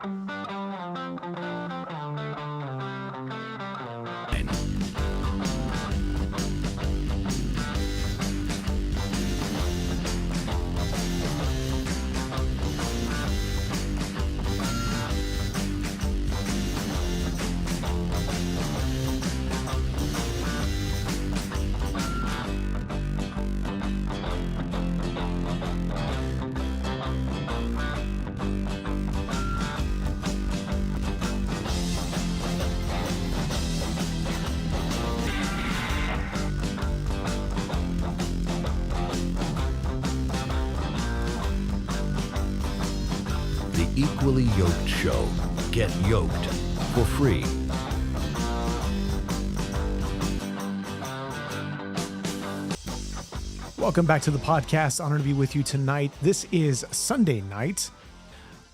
The Equally Yoked Show. Get yoked for free. Welcome back to the podcast. Honored to be with you tonight. This is Sunday night,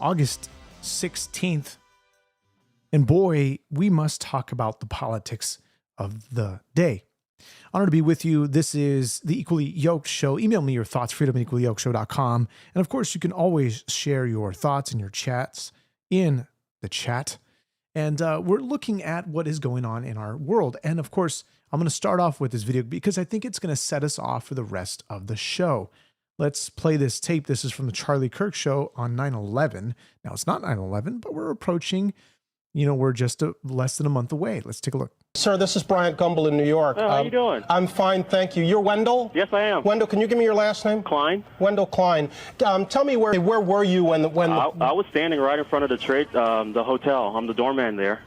August 16th. And boy, we must talk about the politics of the day. Honored to be with you. This is the Equally Yoked Show. Email me your thoughts, freedom@equallyyokedshow.com. And of course, you can always share your thoughts and your chats in the chat. And we're looking at what is going on in our world. And of course, I'm going to start off with this video because I think it's going to set us off for the rest of the show. Let's play this tape. This is from the Charlie Kirk show on 9/11. Now, it's not 9/11, but we're approaching, we're just less than a month away. Let's take a look. Sir, this is Bryant Gumbel in New York. Oh, how you doing? I'm fine, thank you. You're Wendell? Yes, I am. Wendell, can you give me your last name? Klein. Wendell Klein. Tell me where were you when I was standing right in front of the hotel. I'm the doorman there,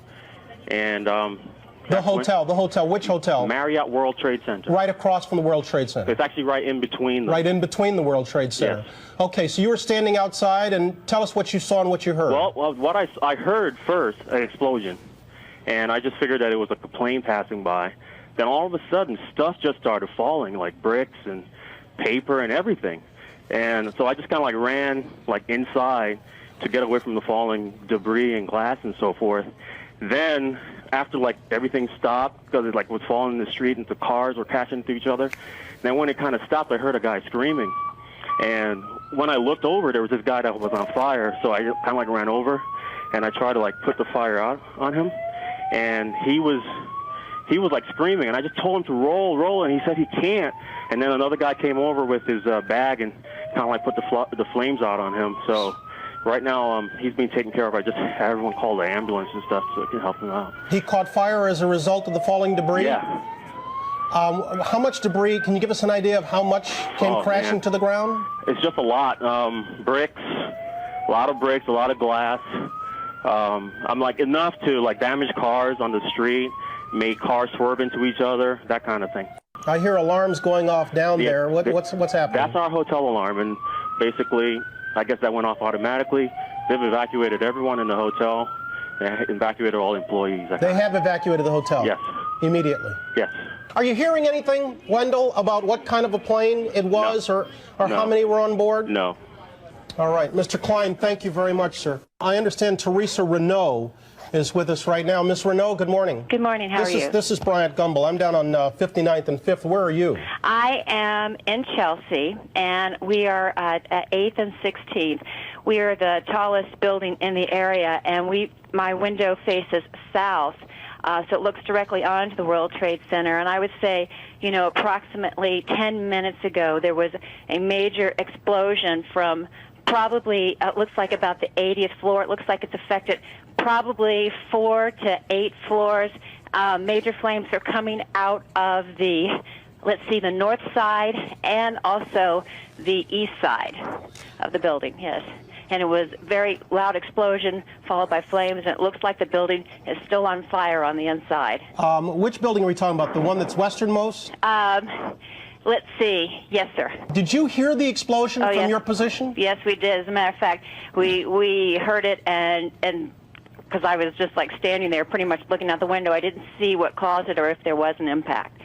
and the hotel. Which hotel? Marriott World Trade Center. Right across from the World Trade Center. It's actually right in between them. Right in between the World Trade Center. Yes. Okay, so you were standing outside, and tell us what you saw and what you heard. Well, what I heard first, an explosion. And I just figured that it was like a plane passing by. Then all of a sudden, stuff just started falling, like bricks and paper and everything. And so I just kind of ran inside to get away from the falling debris and glass and so forth. Then after everything stopped, because it was falling in the street and the cars were crashing into each other. Then when it kind of stopped, I heard a guy screaming. And when I looked over, there was this guy that was on fire. So I kind of ran over and I tried to put the fire out on him. And he was screaming, and I just told him to roll, and he said he can't. And then another guy came over with his bag and kind of put the flames out on him. So right now he's being taken care of. I just had everyone call the ambulance and stuff so it can help him out. He caught fire as a result of the falling debris? Yeah. How much debris? Can you give us an idea of how much came crashing to the ground? It's just a lot. Bricks, a lot of bricks, a lot of glass. Enough to damage cars on the street, make cars swerve into each other, that kind of thing. I hear alarms going off down there. What's happening? That's our hotel alarm, and basically, I guess that went off automatically. They've evacuated everyone in the hotel. They evacuated all employees. They have evacuated the hotel? Yes. Immediately? Yes. Are you hearing anything, Wendell, about what kind of a plane it was, no. or No. how many were on board? No. All right. Mr. Klein, thank you very much, sir. I understand Teresa Renault is with us right now. Ms. Renault, good morning. Good morning. How are you? This is Bryant Gumbel. I'm down on 59th and 5th. Where are you? I am in Chelsea, and we are at 8th and 16th. We are the tallest building in the area, and my window faces south, so it looks directly onto the World Trade Center. And I would say, approximately 10 minutes ago, there was a major explosion from probably, it looks like about the 80th floor. It looks like it's affected probably 4 to 8 floors. Major flames are coming out of the north side and also the east side of the building, yes. And it was very loud explosion followed by flames, and it looks like the building is still on fire on the inside. Which building are we talking about? The one that's westernmost? Let's see. Yes, sir. Did you hear the explosion from yes. your position? Yes, we did. As a matter of fact, we heard it, and because I was just standing there pretty much looking out the window, I didn't see what caused it or if there was an impact.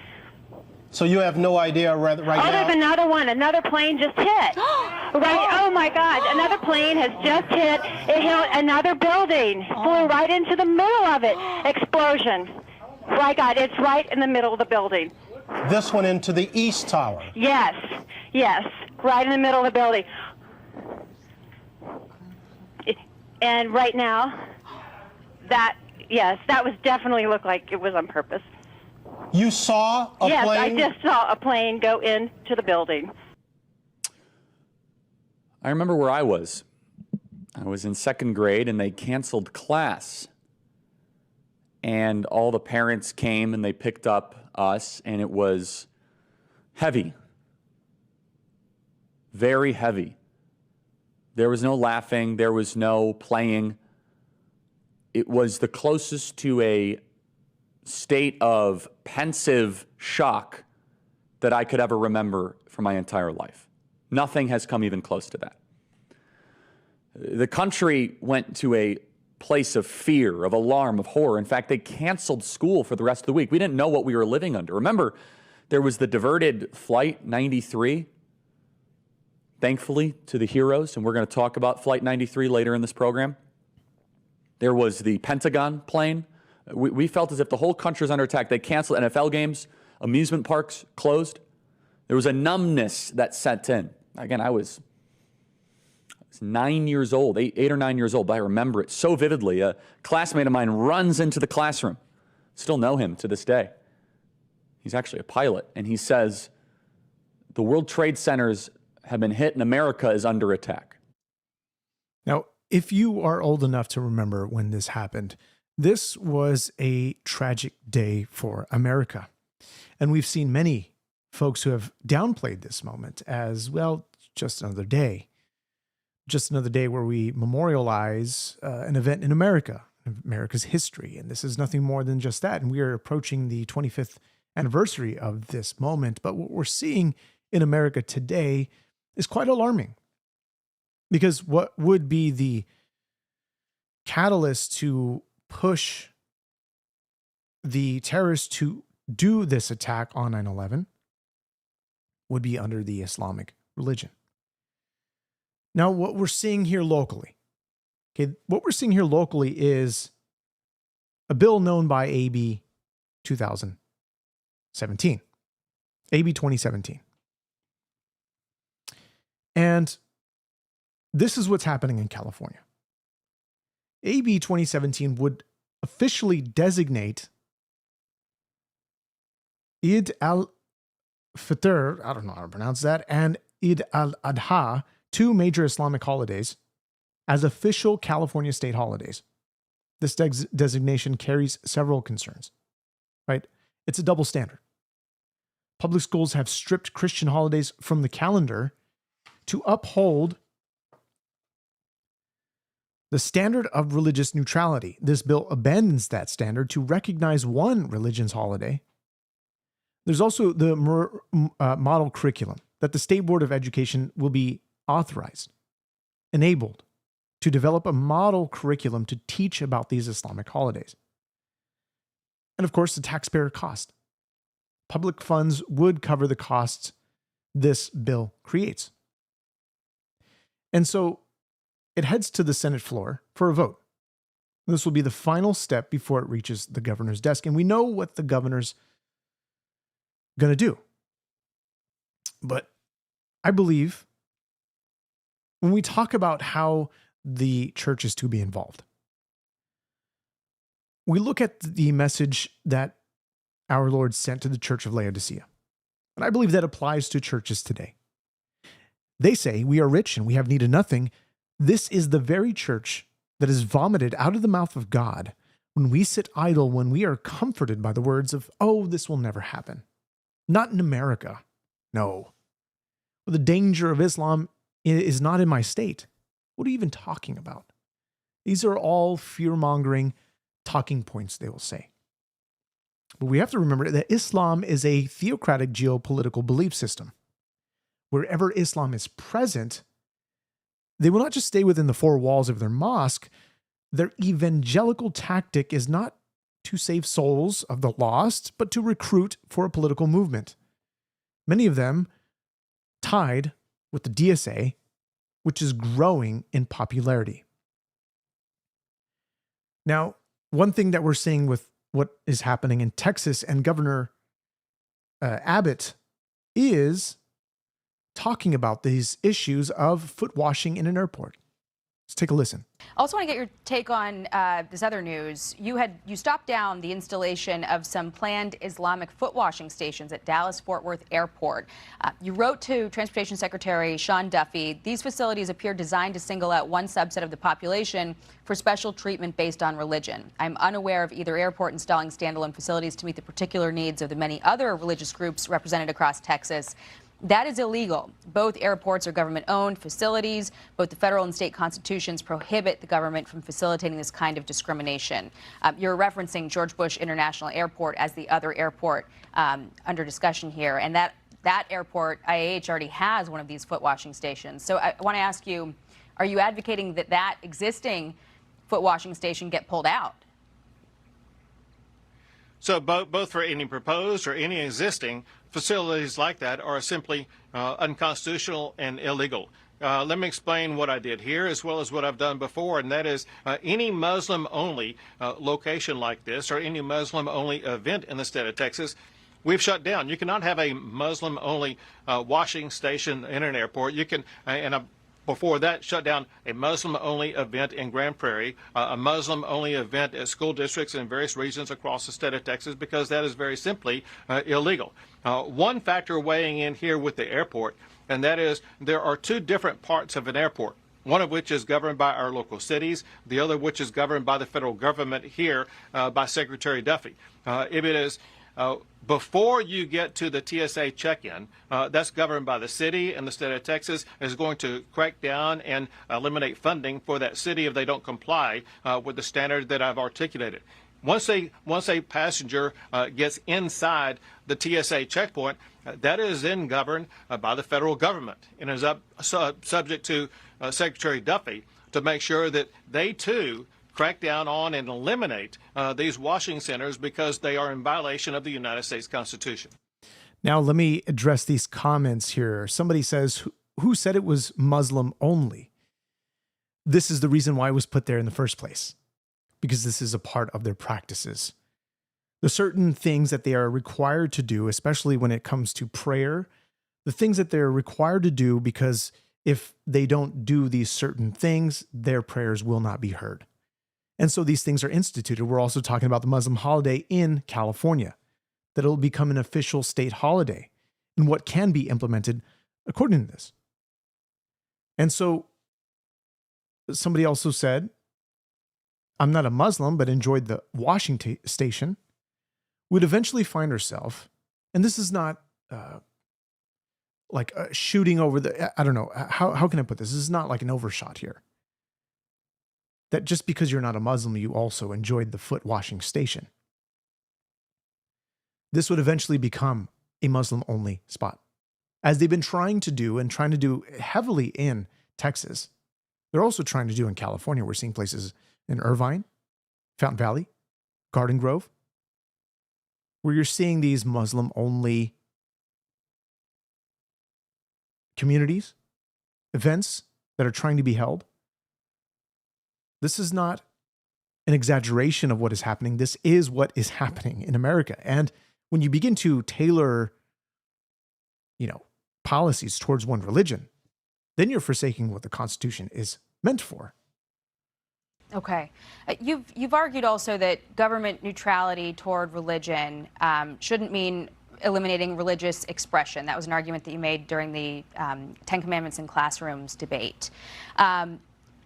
So you have no idea right now? There's another one. Another plane just hit. Oh, my God. Another plane has just hit. It hit another building. Flew right into the middle of it. Explosion. My God, it's right in the middle of the building. This one into the east tower? Yes. Right in the middle of the building. And right now, yes, that was definitely looked like it was on purpose. You saw a yes, plane? Yes, I just saw a plane go into the building. I remember where I was. I was in second grade and they canceled class. And all the parents came and they picked up us, and it was heavy. Very heavy. There was no laughing. There was no playing. It was the closest to a state of pensive shock that I could ever remember for my entire life. Nothing has come even close to that. The country went to a place of fear, of alarm, of horror. In fact, they canceled school for the rest of the week. We didn't know what we were living under. Remember, there was the diverted Flight 93, thankfully, to the heroes, and we're going to talk about Flight 93 later in this program. There was the Pentagon plane. We felt as if the whole country was under attack. They canceled NFL games, amusement parks closed. There was a numbness that set in. Again, I was 9 years old, eight or 9 years old, but I remember it so vividly. A classmate of mine runs into the classroom. Still know him to this day. He's actually a pilot, and he says, the World Trade Centers have been hit and America is under attack. Now, if you are old enough to remember when this happened, this was a tragic day for America. And we've seen many folks who have downplayed this moment as, well, just another day. Just another day where we memorialize an event in America, America's history. And this is nothing more than just that. And we are approaching the 25th anniversary of this moment. But what we're seeing in America today is quite alarming. Because what would be the catalyst to push the terrorists to do this attack on 9/11 would be under the Islamic religion. Now, what we're seeing here locally, is a bill known by AB 2017, AB 2017. And this is what's happening in California. AB 2017 would officially designate Eid al-Fitr, I don't know how to pronounce that, and Eid al-Adha, two major Islamic holidays, as official California state holidays. This designation carries several concerns, right? It's a double standard. Public schools have stripped Christian holidays from the calendar to uphold the standard of religious neutrality. This bill abandons that standard to recognize one religion's holiday. There's also the model curriculum that the State Board of Education will be authorized, enabled to develop a model curriculum to teach about these Islamic holidays. And of course, the taxpayer cost. Public funds would cover the costs this bill creates. And so it heads to the Senate floor for a vote. This will be the final step before it reaches the governor's desk. And we know what the governor's going to do. But I believe when we talk about how the church is to be involved, we look at the message that our Lord sent to the church of Laodicea. And I believe that applies to churches today. They say, we are rich and we have need of nothing. This is the very church that is vomited out of the mouth of God when we sit idle, when we are comforted by the words of, oh, this will never happen. Not in America. No. The danger of Islam is not in my state. What are you even talking about? These are all fear-mongering talking points, they will say. But we have to remember that Islam is a theocratic geopolitical belief system. Wherever Islam is present, they will not just stay within the four walls of their mosque. Their evangelical tactic is not to save souls of the lost, but to recruit for a political movement. Many of them tied with the DSA, which is growing in popularity. Now, one thing that we're seeing with what is happening in Texas and Governor Abbott is talking about these issues of foot washing in an airport. Let's take a listen. I also want to get your take on this other news. You stopped down the installation of some planned Islamic foot washing stations at Dallas-Fort Worth Airport. You wrote to Transportation Secretary Sean Duffy, these facilities appear designed to single out one subset of the population for special treatment based on religion. I'm unaware of either airport installing standalone facilities to meet the particular needs of the many other religious groups represented across Texas. That is illegal. Both airports are government-owned facilities. Both the federal and state constitutions prohibit the government from facilitating this kind of discrimination. You're referencing George Bush International Airport as the other airport under discussion here. And that airport, IAH, already has one of these foot washing stations. So I want to ask you, are you advocating that that existing foot washing station get pulled out? So both for any proposed or any existing facilities like that are simply unconstitutional and illegal. Let me explain what I did here as well as what I've done before, and that is any Muslim-only location like this or any Muslim-only event in the state of Texas, we've shut down. You cannot have a Muslim-only washing station in an airport. You can, before that, shut down a Muslim-only event in Grand Prairie, a Muslim-only event at school districts in various regions across the state of Texas, because that is very simply illegal. One factor weighing in here with the airport, and that is there are two different parts of an airport, one of which is governed by our local cities, the other which is governed by the federal government here by Secretary Duffy. If it is before you get to the TSA check-in, that's governed by the city, and the state of Texas is going to crack down and eliminate funding for that city if they don't comply with the standard that I've articulated. Once a passenger gets inside the TSA checkpoint, that is then governed by the federal government and is subject to Secretary Duffy to make sure that they too crack down on and eliminate these washing centers because they are in violation of the United States Constitution. Now, let me address these comments here. Somebody says, who said it was Muslim only? This is the reason why it was put there in the first place, because this is a part of their practices. The certain things that they are required to do, especially when it comes to prayer, the things that they're required to do, because if they don't do these certain things, their prayers will not be heard. And so these things are instituted. We're also talking about the Muslim holiday in California, that it'll become an official state holiday and what can be implemented according to this. And so somebody also said, I'm not a Muslim, but enjoyed the washing station, would eventually find herself, and this is not like shooting over the, I don't know, how can I put this? This is not like an overshot here. That just because you're not a Muslim, you also enjoyed the foot washing station. This would eventually become a Muslim-only spot. As they've been trying to do heavily in Texas, they're also trying to do in California. We're seeing places in Irvine, Fountain Valley, Garden Grove, where you're seeing these Muslim-only communities, events that are trying to be held. This is not an exaggeration of what is happening. This is what is happening in America. And when you begin to tailor, policies towards one religion, then you're forsaking what the Constitution is meant for. Okay. You've argued also that government neutrality toward religion shouldn't mean eliminating religious expression. That was an argument that you made during the Ten Commandments in Classrooms debate.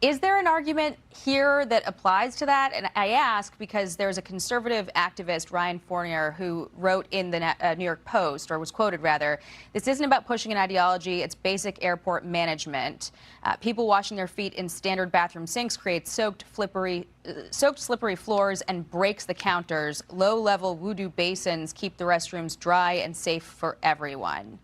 Is there an argument here that applies to that? And I ask because there's a conservative activist, Ryan Fournier, who wrote in the New York Post, or was quoted rather, this isn't about pushing an ideology, it's basic airport management. People washing their feet in standard bathroom sinks creates soaked, slippery floors and breaks the counters. Low-level voodoo basins keep the restrooms dry and safe for everyone.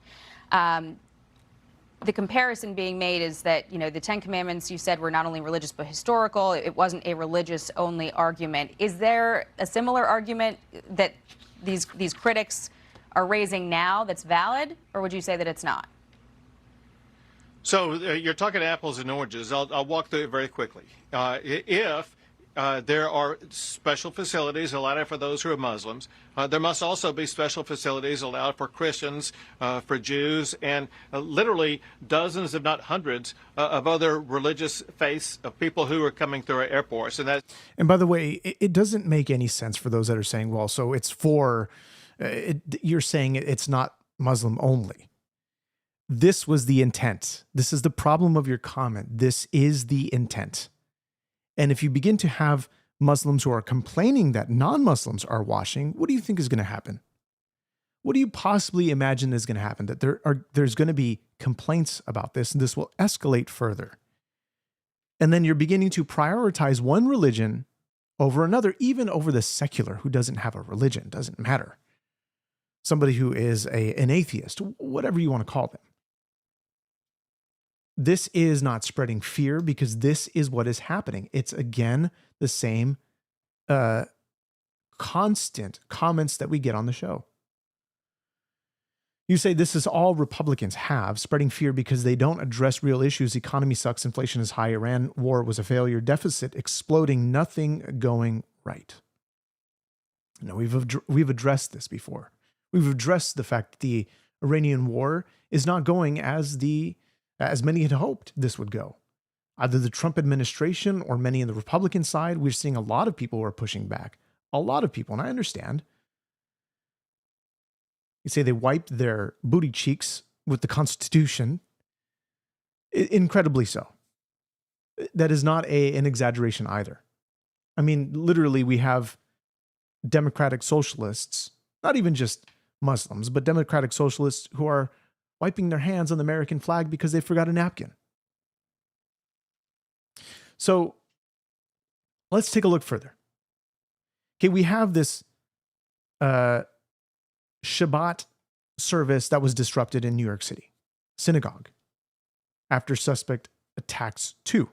The comparison being made is that, the Ten Commandments, you said, were not only religious but historical. It wasn't a religious-only argument. Is there a similar argument that these critics are raising now that's valid, or would you say that it's not? So you're talking apples and oranges. I'll walk through it very quickly. If there are special facilities allowed for those who are Muslims. There must also be special facilities allowed for Christians, for Jews, and literally dozens, if not hundreds, of other religious faiths of people who are coming through our airports. And by the way, it doesn't make any sense for those that are saying, well, so it's for, you're saying it's not Muslim only. This was the intent. This is the problem of your comment. This is the intent. And if you begin to have Muslims who are complaining that non-Muslims are washing, what do you think is going to happen? What do you possibly imagine is going to happen? That there's going to be complaints about this, and this will escalate further. And then you're beginning to prioritize one religion over another, even over the secular who doesn't have a religion. Doesn't matter. Somebody who is an atheist, whatever you want to call them. This is not spreading fear, because this is what is happening. It's, again, the same constant comments that we get on the show. You say this is all Republicans have, spreading fear because they don't address real issues. Economy sucks, inflation is high, Iran war was a failure, deficit exploding, nothing going right. No, we've addressed this before. We've addressed the fact that the Iranian war is not going as many had hoped this would go. Either the Trump administration or many on the Republican side, we're seeing a lot of people who are pushing back. A lot of people, and I understand. You say they wiped their booty cheeks with the Constitution. Incredibly so. That is not an exaggeration either. I mean, literally, we have democratic socialists, not even just Muslims, but democratic socialists who are wiping their hands on the American flag because they forgot a napkin. So let's take a look further. Okay, we have this Shabbat service that was disrupted in New York City, Synagogue, after suspect attacks 2.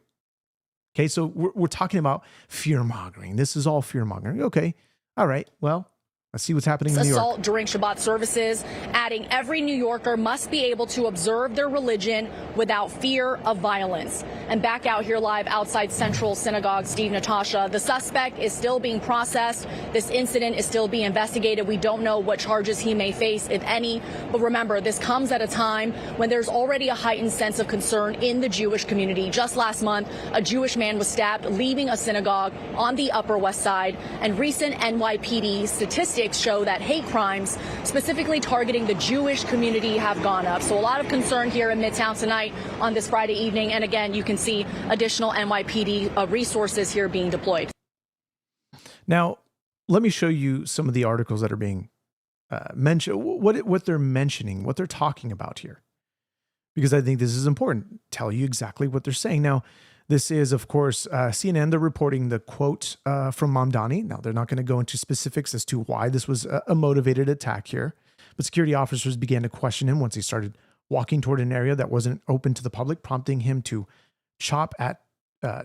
Okay, so we're talking about fear-mongering. This is all fear-mongering. Okay, all right, well, let's see what's happening in New York. Assault during Shabbat services, adding every New Yorker must be able to observe their religion without fear of violence. And back out here live outside Central Synagogue, Steve, Natasha, the suspect is still being processed. This incident is still being investigated. We don't know what charges he may face, if any. But remember, this comes at a time when there's already a heightened sense of concern in the Jewish community. Just last month, a Jewish man was stabbed leaving a synagogue on the Upper West Side. And recent NYPD statistics show that hate crimes, specifically targeting the Jewish community, have gone up. So a lot of concern here in Midtown tonight on this Friday evening. And again, you can see additional NYPD resources here being deployed. Now, let me show you some of the articles that are being mentioned, what they're mentioning, what they're talking about here, because I think this is important. Tell you exactly what they're saying. Now, this is, of course, CNN. They're reporting the quote from Mamdani. Now, they're not going to go into specifics as to why this was a motivated attack here, but security officers began to question him once he started walking toward an area that wasn't open to the public, prompting him to chop at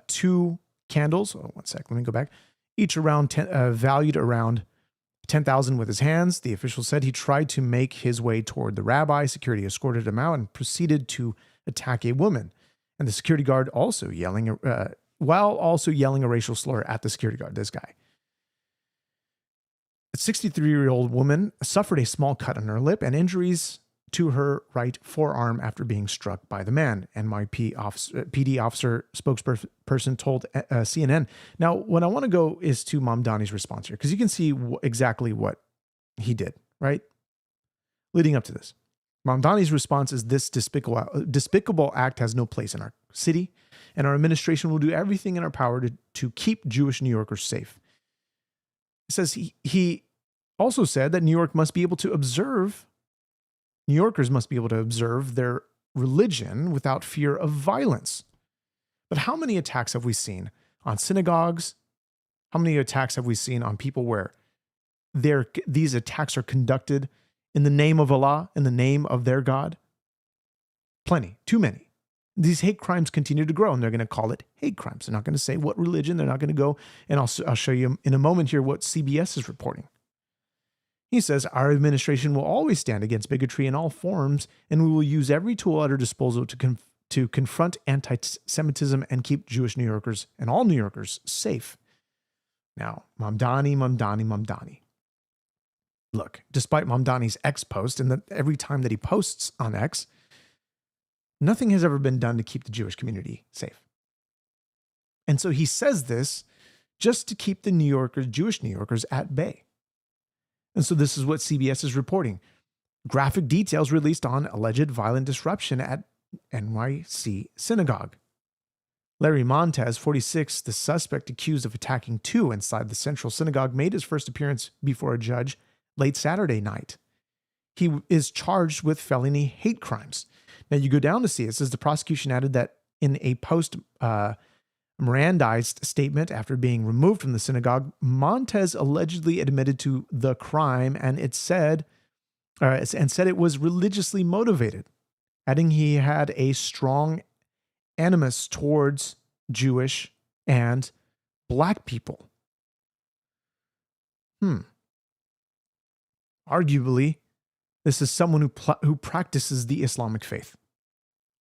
2 candles. Oh, one sec, let me go back. Each valued around 10,000 with his hands. The official said he tried to make his way toward the rabbi. Security escorted him out and proceeded to attack a woman. And the security guard also yelling, while also yelling a racial slur at the security guard, this guy. A 63-year-old woman suffered a small cut on her lip and injuries to her right forearm after being struck by the man, PD officer spokesperson told CNN. Now, what I want to go is to Mamdani's response here, because you can see exactly what he did, right? Leading up to this. Mamdani's response is, this despicable act has no place in our city, and our administration will do everything in our power to keep Jewish New Yorkers safe. It says he also said that New Yorkers must be able to observe their religion without fear of violence. But how many attacks have we seen on synagogues? How many attacks have we seen on people where these attacks are conducted in the name of Allah, in the name of their God? Plenty, too many. These hate crimes continue to grow, and they're going to call it hate crimes. They're not going to say what religion. They're not going to go, and I'll show you in a moment here what CBS is reporting. He says, our administration will always stand against bigotry in all forms, and we will use every tool at our disposal to confront anti-Semitism and keep Jewish New Yorkers and all New Yorkers safe. Now, Mamdani. Look, despite Mamdani's X post and that every time that he posts on X, nothing has ever been done to keep the Jewish community safe. And so he says this just to keep the Jewish New Yorkers at bay. And so this is what CBS is reporting. Graphic details released on alleged violent disruption at NYC Synagogue. Larry Montez, 46, the suspect accused of attacking two inside the Central Synagogue, made his first appearance before a judge late Saturday night. He is charged with felony hate crimes. Now you go down to see it says the prosecution added that in a post Mirandized statement after being removed from the synagogue, Montez allegedly admitted to the crime and said it was religiously motivated, adding he had a strong animus towards Jewish and black people. Arguably, this is someone who practices the Islamic faith.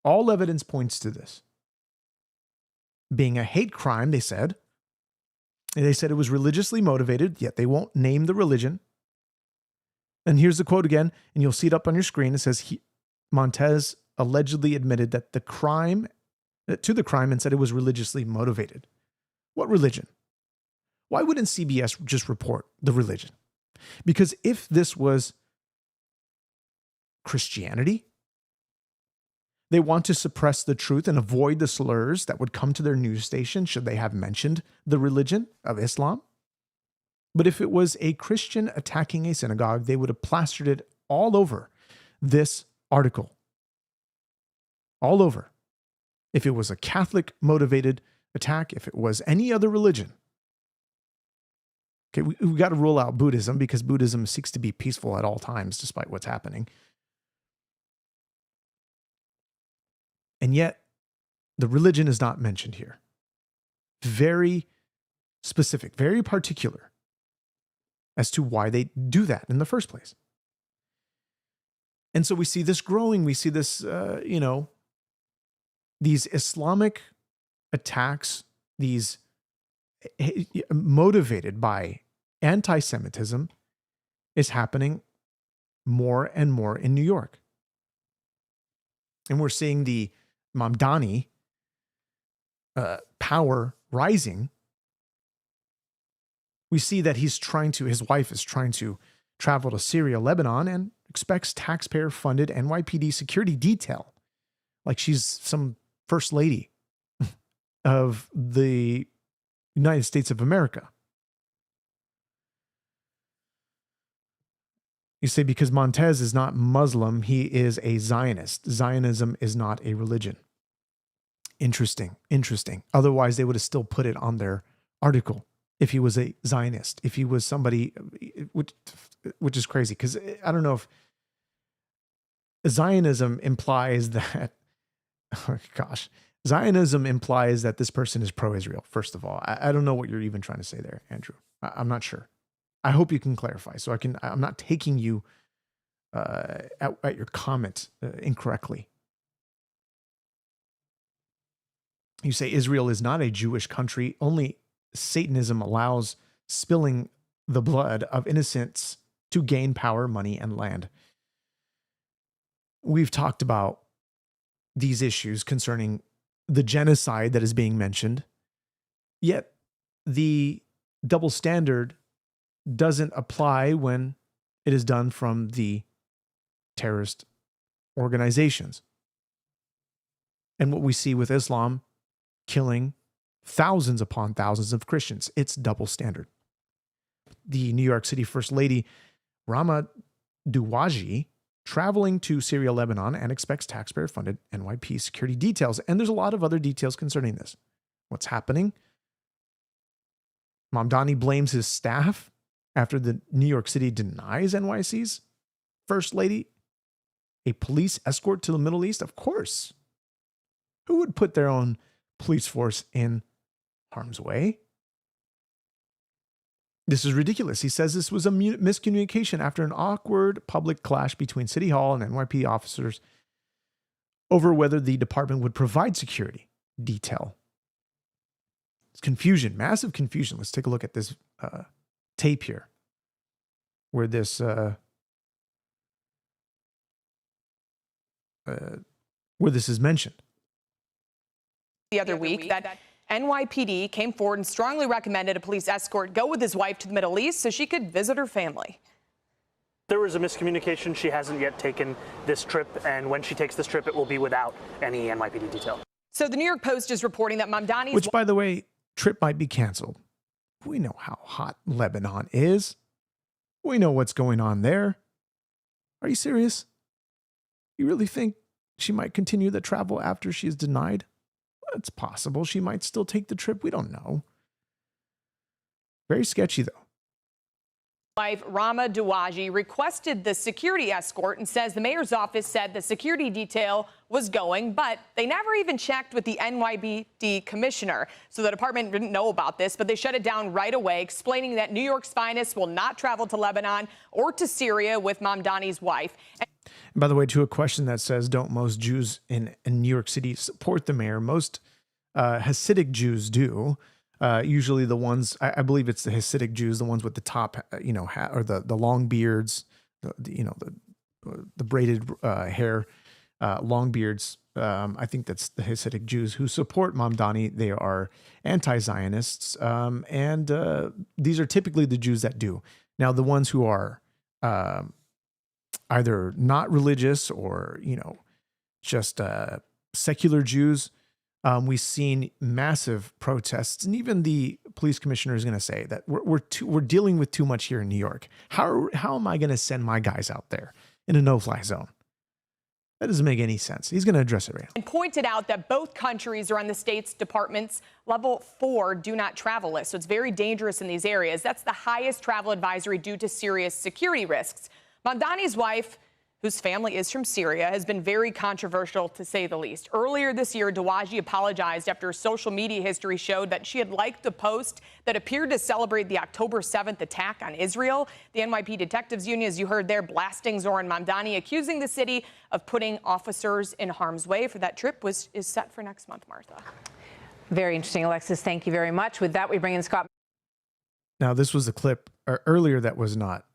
All evidence points to this being a hate crime, they said. They said it was religiously motivated, yet they won't name the religion. And here's the quote again, and you'll see it up on your screen. It says, Montez allegedly admitted that the crime and said it was religiously motivated. What religion? Why wouldn't CBS just report the religion? Because if this was Christianity, they want to suppress the truth and avoid the slurs that would come to their news station should they have mentioned the religion of Islam. But if it was a Christian attacking a synagogue, they would have plastered it all over this article. All over. If it was a Catholic motivated attack, if it was any other religion. Okay, we got to rule out Buddhism because Buddhism seeks to be peaceful at all times despite what's happening. And yet, the religion is not mentioned here. Very specific, very particular as to why they do that in the first place. And so we see this growing. We see this, these Islamic attacks, these motivated by anti-Semitism is happening more and more in New York. And we're seeing the Mamdani power rising. We see that his wife is trying to travel to Syria, Lebanon, and expects taxpayer-funded NYPD security detail. Like she's some first lady of the United States of America. You say because Montez is not Muslim, he is a Zionist. Zionism is not a religion. Interesting. Otherwise, they would have still put it on their article if he was a Zionist, if he was somebody, which is crazy because I don't know if Zionism implies that, Zionism implies that this person is pro-Israel, first of all. I don't know what you're even trying to say there, Andrew. I'm not sure. I hope you can clarify so I'm not taking you at your comment incorrectly. You say Israel is not a Jewish country. Only Satanism allows spilling the blood of innocents to gain power, money, and land. We've talked about these issues concerning the genocide that is being mentioned, yet the double standard doesn't apply when it is done from the terrorist organizations. And what we see with Islam killing thousands upon thousands of Christians, it's double standard. The New York City First Lady, Rama Douaji, traveling to Syria, Lebanon, and expects taxpayer-funded NYP security details. And there's a lot of other details concerning this. What's happening? Mamdani blames his staff after the New York City denies NYC's First Lady a police escort to the Middle East. Of course. Who would put their own police force in harm's way? This is ridiculous. He says this was a miscommunication after an awkward public clash between City Hall and NYPD officers over whether the department would provide security detail. It's confusion, massive confusion. Let's take a look at this tape here where this is mentioned. The other week that NYPD came forward and strongly recommended a police escort go with his wife to the Middle East so she could visit her family. There was a miscommunication. She hasn't yet taken this trip, and when she takes this trip, it will be without any NYPD detail. So the New York Post is reporting that Mamdani's... Which, by the way, trip might be canceled. We know how hot Lebanon is. We know what's going on there. Are you serious? You really think she might continue the travel after she is denied? It's possible. She might still take the trip. We don't know. Very sketchy, though. Wife Rama Douaji requested the security escort and says the mayor's office said the security detail was going, but they never even checked with the NYPD commissioner. So the department didn't know about this, but they shut it down right away, explaining that New York's finest will not travel to Lebanon or to Syria with Mamdani's wife. And by the way, to a question that says, don't most Jews in New York City support the mayor? Most Hasidic Jews do. Usually the ones, I believe it's the Hasidic Jews, the ones with the top, hat, or the long beards, the braided hair, long beards. I think that's the Hasidic Jews who support Mamdani. They are anti-Zionists, and these are typically the Jews that do. Now, the ones who are either not religious or, just secular Jews, we've seen massive protests, and even the police commissioner is going to say that we're dealing with too much here in New York. How am I going to send my guys out there in a no-fly zone? That doesn't make any sense. He's going to address it right now. And pointed out that both countries are on the state's department's level 4 do not travel list. So it's very dangerous in these areas. That's the highest travel advisory due to serious security risks. Mamdani's wife, whose family is from Syria, has been very controversial, to say the least. Earlier this year, Douaji apologized after her social media history showed that she had liked a post that appeared to celebrate the October 7th attack on Israel. The NYPD Detectives Union, as you heard there, blasting Zoran Mamdani, accusing the city of putting officers in harm's way. For that trip is set for next month, Martha. Very interesting, Alexis. Thank you very much. With that, we bring in Scott. Now, this was a clip earlier that was not...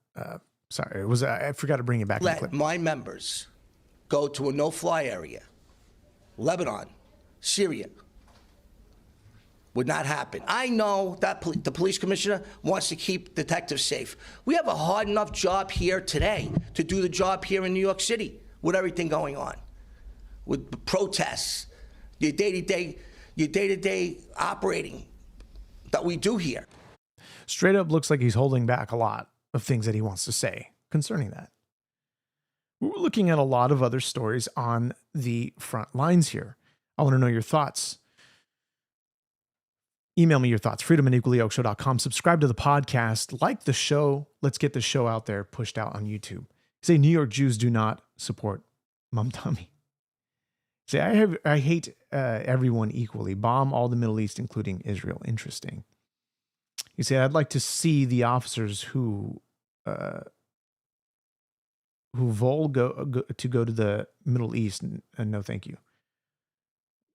Sorry, it was. I forgot to bring it back. Let my members go to a no-fly area. Lebanon, Syria. Would not happen. I know that the police commissioner wants to keep detectives safe. We have a hard enough job here today to do the job here in New York City with everything going on, with protests, your day-to-day operating that we do here. Straight up looks like he's holding back a lot of things that he wants to say concerning that. We're looking at a lot of other stories on the front lines here. I want to know your thoughts. Email me your thoughts, freedomandequallyyokeshow.com. Subscribe to the podcast, like the show. Let's get the show out there, pushed out on YouTube. Say New York Jews do not support Mamdani. Say I hate everyone equally. Bomb all the Middle East, including Israel. Interesting. You say I'd like to see the officers who vol go to the Middle East. And no, thank you.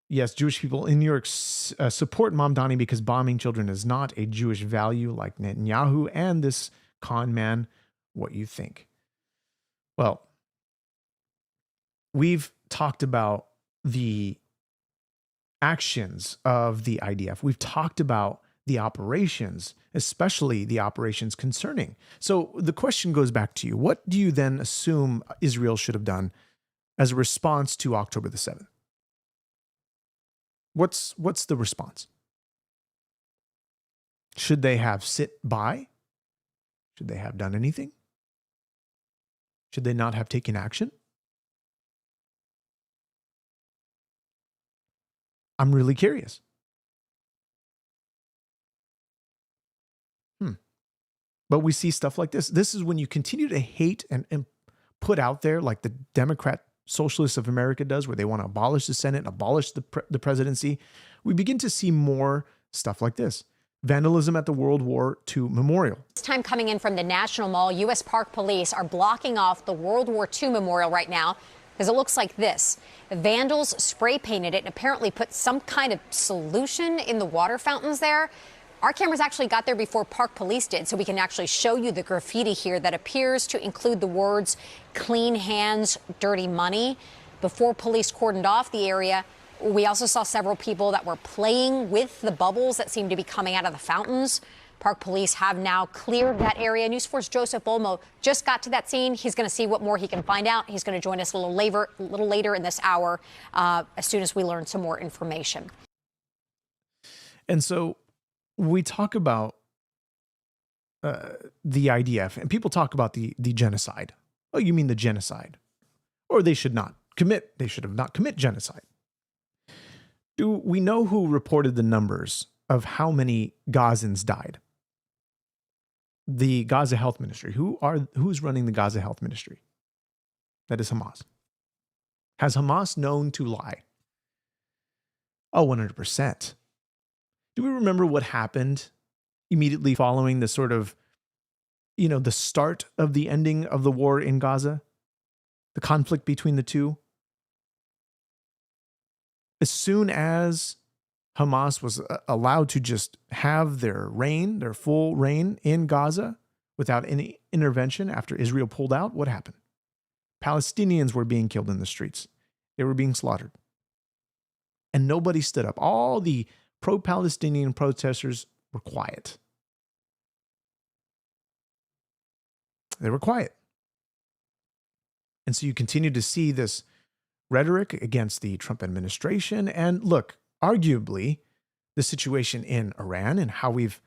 Yes, Jewish people in New York support Mamdani because bombing children is not a Jewish value like Netanyahu and this con man. What you think? Well, we've talked about the actions of the IDF. We've talked about the operations, especially the operations concerning. So the question goes back to you. What do you then assume Israel should have done as a response to October the 7th? What's the response? Should they have sit by? Should they have done anything? Should they not have taken action? I'm really curious. But we see stuff like this. This is when you continue to hate and put out there like the Democrat Socialists of America does, where they want to abolish the Senate, abolish the presidency. We begin to see more stuff like this. Vandalism at the World War II Memorial. This time coming in from the National Mall, U.S. Park Police are blocking off the World War II Memorial right now. because it looks like this. The vandals spray painted it and apparently put some kind of solution in the water fountains there. Our cameras actually got there before Park Police did, so we can actually show you the graffiti here that appears to include the words "clean hands, dirty money." Before police cordoned off the area, we also saw several people that were playing with the bubbles that seemed to be coming out of the fountains. Park Police have now cleared that area. News 4's Joseph Olmo just got to that scene. He's going to see what more he can find out. He's going to join us a little later in this hour as soon as we learn some more information. And so we talk about the IDF, and people talk about the genocide. Oh, you mean the genocide? Or they should have not commit genocide. Do we know who reported the numbers of how many Gazans died? The Gaza Health Ministry. Who's running the Gaza Health Ministry? That is Hamas. Has Hamas known to lie? Oh, 100%. Do we remember what happened immediately following the sort of, the start of the ending of the war in Gaza? The conflict between the two? As soon as Hamas was allowed to just have their full reign in Gaza without any intervention after Israel pulled out, what happened? Palestinians were being killed in the streets. They were being slaughtered. And nobody stood up. All the pro-Palestinian protesters were quiet. They were quiet. And so you continue to see this rhetoric against the Trump administration. And look, arguably, the situation in Iran and how we've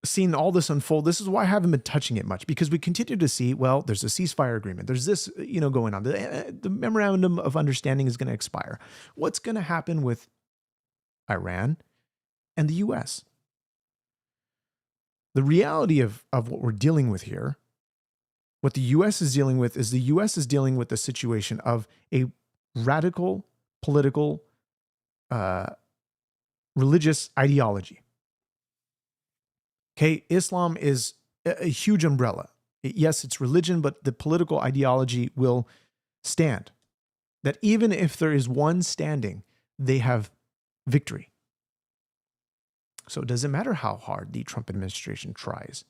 seen all this unfold, this is why I haven't been touching it much, because we continue to see, well, there's a ceasefire agreement. There's this, going on. The memorandum of understanding is going to expire. What's going to happen with Iran and the U.S.? The reality of what we're dealing with here, what the U.S. is dealing with, is the U.S. is dealing with the situation of a radical political, religious ideology. Okay, Islam is a huge umbrella. Yes, it's religion, but the political ideology will stand. That even if there is one standing, they have victory. So it doesn't matter how hard the Trump administration tries.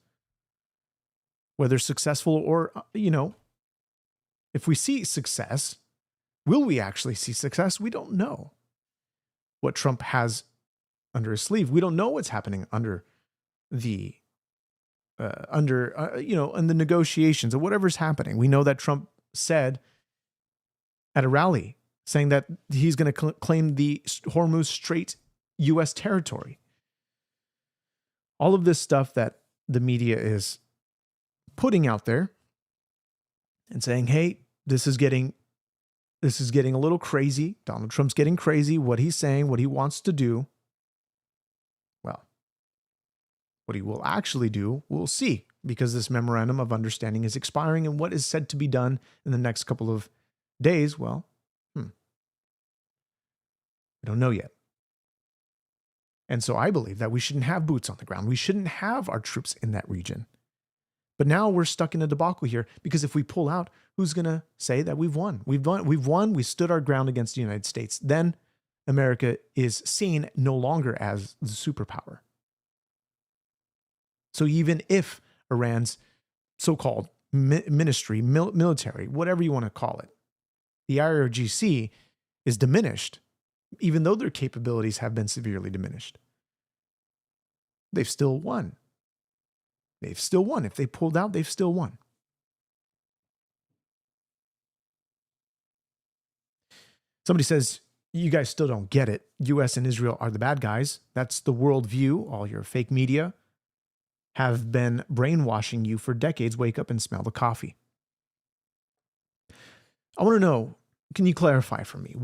Whether successful or, if we see success, will we actually see success? We don't know what Trump has under his sleeve. We don't know what's happening under the, in the negotiations or whatever's happening. We know that Trump said at a rally, saying that he's going to claim the Hormuz Strait U.S. territory. All of this stuff that the media is putting out there and saying, hey, this is getting a little crazy. Donald Trump's getting crazy. What he's saying, what he wants to do. Well, what he will actually do, we'll see, because this memorandum of understanding is expiring, and what is said to be done in the next couple of days, well, we don't know yet. And so I believe that we shouldn't have boots on the ground. We shouldn't have our troops in that region. But now we're stuck in a debacle here, because if we pull out, who's going to say that we've won? We've won. We stood our ground against the United States. Then America is seen no longer as the superpower. So even if Iran's so-called military, whatever you want to call it, the IRGC is diminished, even though their capabilities have been severely diminished, they've still won. They've still won. If they pulled out, they've still won. Somebody says, you guys still don't get it. U.S. and Israel are the bad guys. That's the worldview. All your fake media have been brainwashing you for decades. Wake up and smell the coffee. I want to know, can you clarify for me?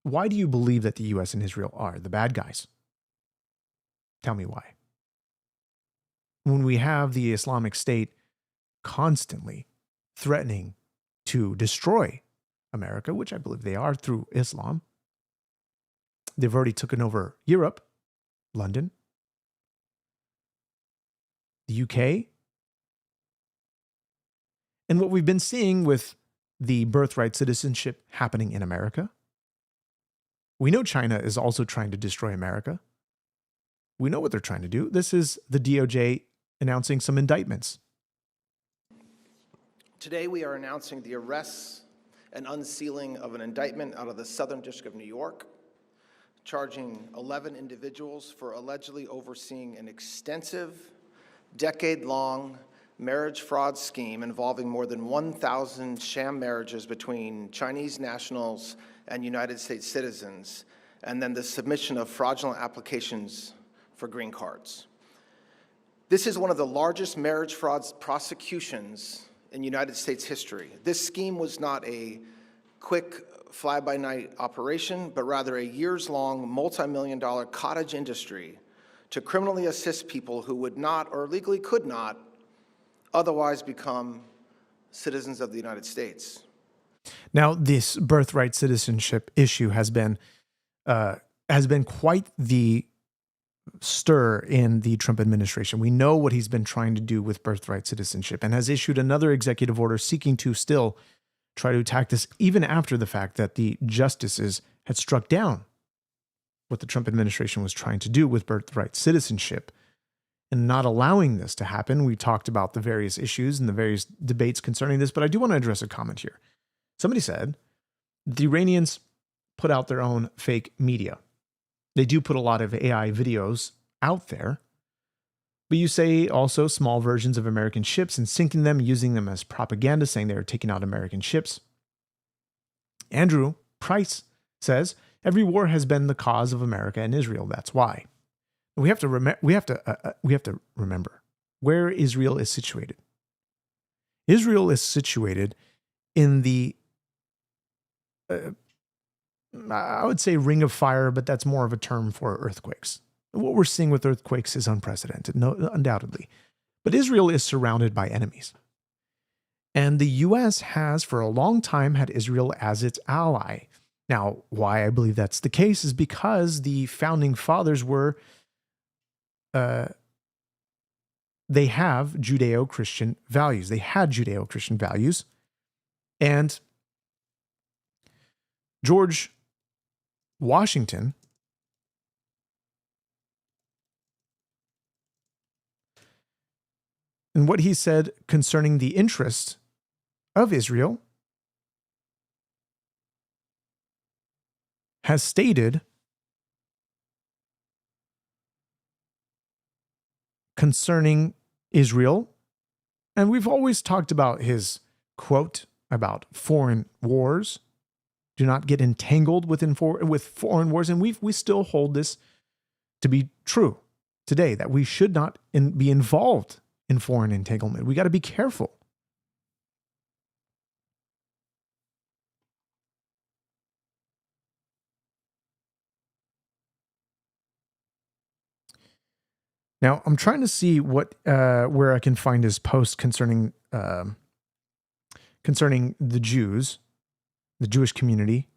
Why do you believe that the U.S. and Israel are the bad guys? Tell me why. When we have the Islamic State constantly threatening to destroy America, which I believe they are through Islam. They've already taken over Europe, London, the UK. And what we've been seeing with the birthright citizenship happening in America, we know China is also trying to destroy America. We know what they're trying to do. This is the DOJ announcing some indictments. Today we are announcing the arrests and unsealing of an indictment out of the Southern District of New York, charging 11 individuals for allegedly overseeing an extensive, decade-long marriage fraud scheme involving more than 1,000 sham marriages between Chinese nationals and United States citizens, and then the submission of fraudulent applications for green cards. This is one of the largest marriage fraud prosecutions in United States history. This scheme was not a quick fly-by-night operation, but rather a years-long, multi-million-dollar cottage industry to criminally assist people who would not, or legally could not, otherwise become citizens of the United States. Now, this birthright citizenship issue has been quite the stir in the Trump administration. We know what he's been trying to do with birthright citizenship and has issued another executive order seeking to still try to attack this, even after the fact that the justices had struck down what the Trump administration was trying to do with birthright citizenship and not allowing this to happen. We talked about the various issues and the various debates concerning this, but I do want to address a comment here. Somebody said the Iranians put out their own fake media. They do put a lot of AI videos out there, but you say also small versions of American ships and sinking them, using them as propaganda, saying they are taking out American ships. Andrew Price says every war has been the cause of America and Israel. That's why. We have to remember where Israel is situated. Israel is situated in the I would say ring of fire, but that's more of a term for earthquakes. What we're seeing with earthquakes is unprecedented, no, undoubtedly. But Israel is surrounded by enemies. And the U.S. has, for a long time, had Israel as its ally. Now, why I believe that's the case is because the founding fathers were, they have Judeo-Christian values. They had Judeo-Christian values. And George Washington and what he said concerning the interest of Israel has stated concerning Israel, and we've always talked about his quote about foreign wars. Do not get entangled with foreign wars. And we still hold this to be true today, that we should not be involved in foreign entanglement. We got to be careful. Now, I'm trying to see what where I can find his post concerning the Jews, the Jewish community.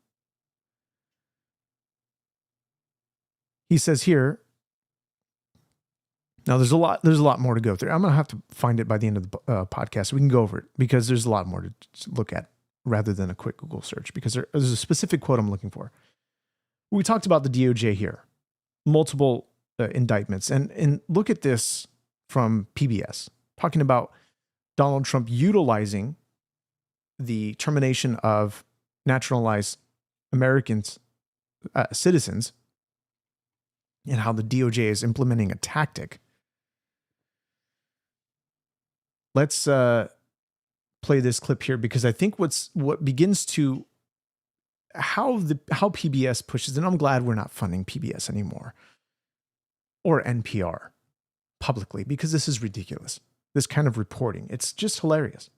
He says here, now there's a lot more to go through. I'm going to have to find it by the end of the podcast so we can go over it, because there's a lot more to look at rather than a quick Google search, because there's a specific quote I'm looking for. We talked about the DOJ here, multiple indictments, and look at this from PBS, talking about Donald Trump utilizing the termination of naturalized Americans, citizens, and how the DOJ is implementing a tactic. Let's play this clip here, because I think what begins to how PBS pushes, and I'm glad we're not funding PBS anymore or NPR publicly, because this is ridiculous. This kind of reporting, it's just hilarious.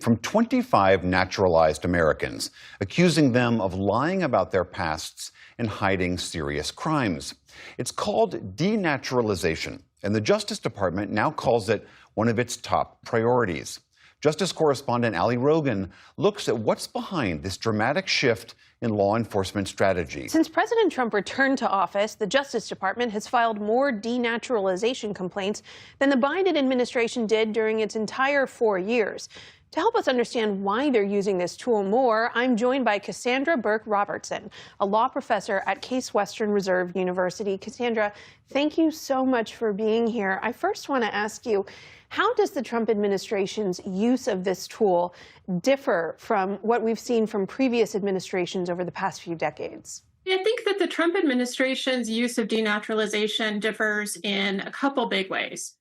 From 25 naturalized Americans, accusing them of lying about their pasts and hiding serious crimes. It's called denaturalization, and the Justice Department now calls it one of its top priorities. Justice correspondent Ali Rogan looks at what's behind this dramatic shift in law enforcement strategy. Since President Trump returned to office, the Justice Department has filed more denaturalization complaints than the Biden administration did during its entire 4 years. To help us understand why they're using this tool more, I'm joined by Cassandra Burke-Robertson, a law professor at Case Western Reserve University. Cassandra, thank you so much for being here. I first want to ask you, how does the Trump administration's use of this tool differ from what we've seen from previous administrations over the past few decades? I think that the Trump administration's use of denaturalization differs in a couple big ways.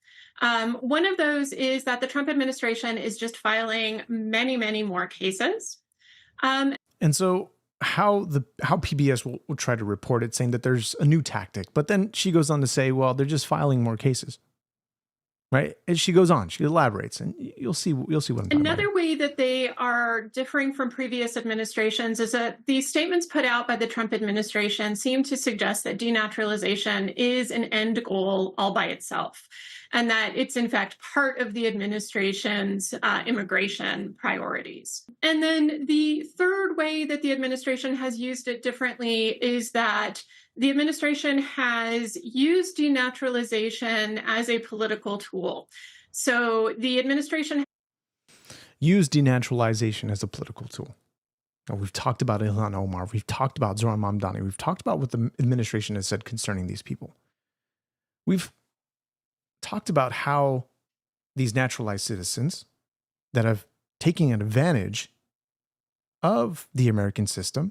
One of those is that the Trump administration is just filing many, many more cases. And so how PBS will try to report it, saying that there's a new tactic, but then she goes on to say, well, they're just filing more cases. Right? And she goes on, she elaborates, and you'll see what I'm talking about. Another way that they are differing from previous administrations is that these statements put out by the Trump administration seem to suggest that denaturalization is an end goal all by itself, and that it's in fact part of the administration's immigration priorities. And then the third way that the administration has used it differently is that the administration has used denaturalization as a political tool. So the administration used denaturalization as a political tool. Now, we've talked about Ilhan Omar. We've talked about Zoran Mamdani. We've talked about what the administration has said concerning these people. We've talked about how these naturalized citizens that have taken advantage of the American system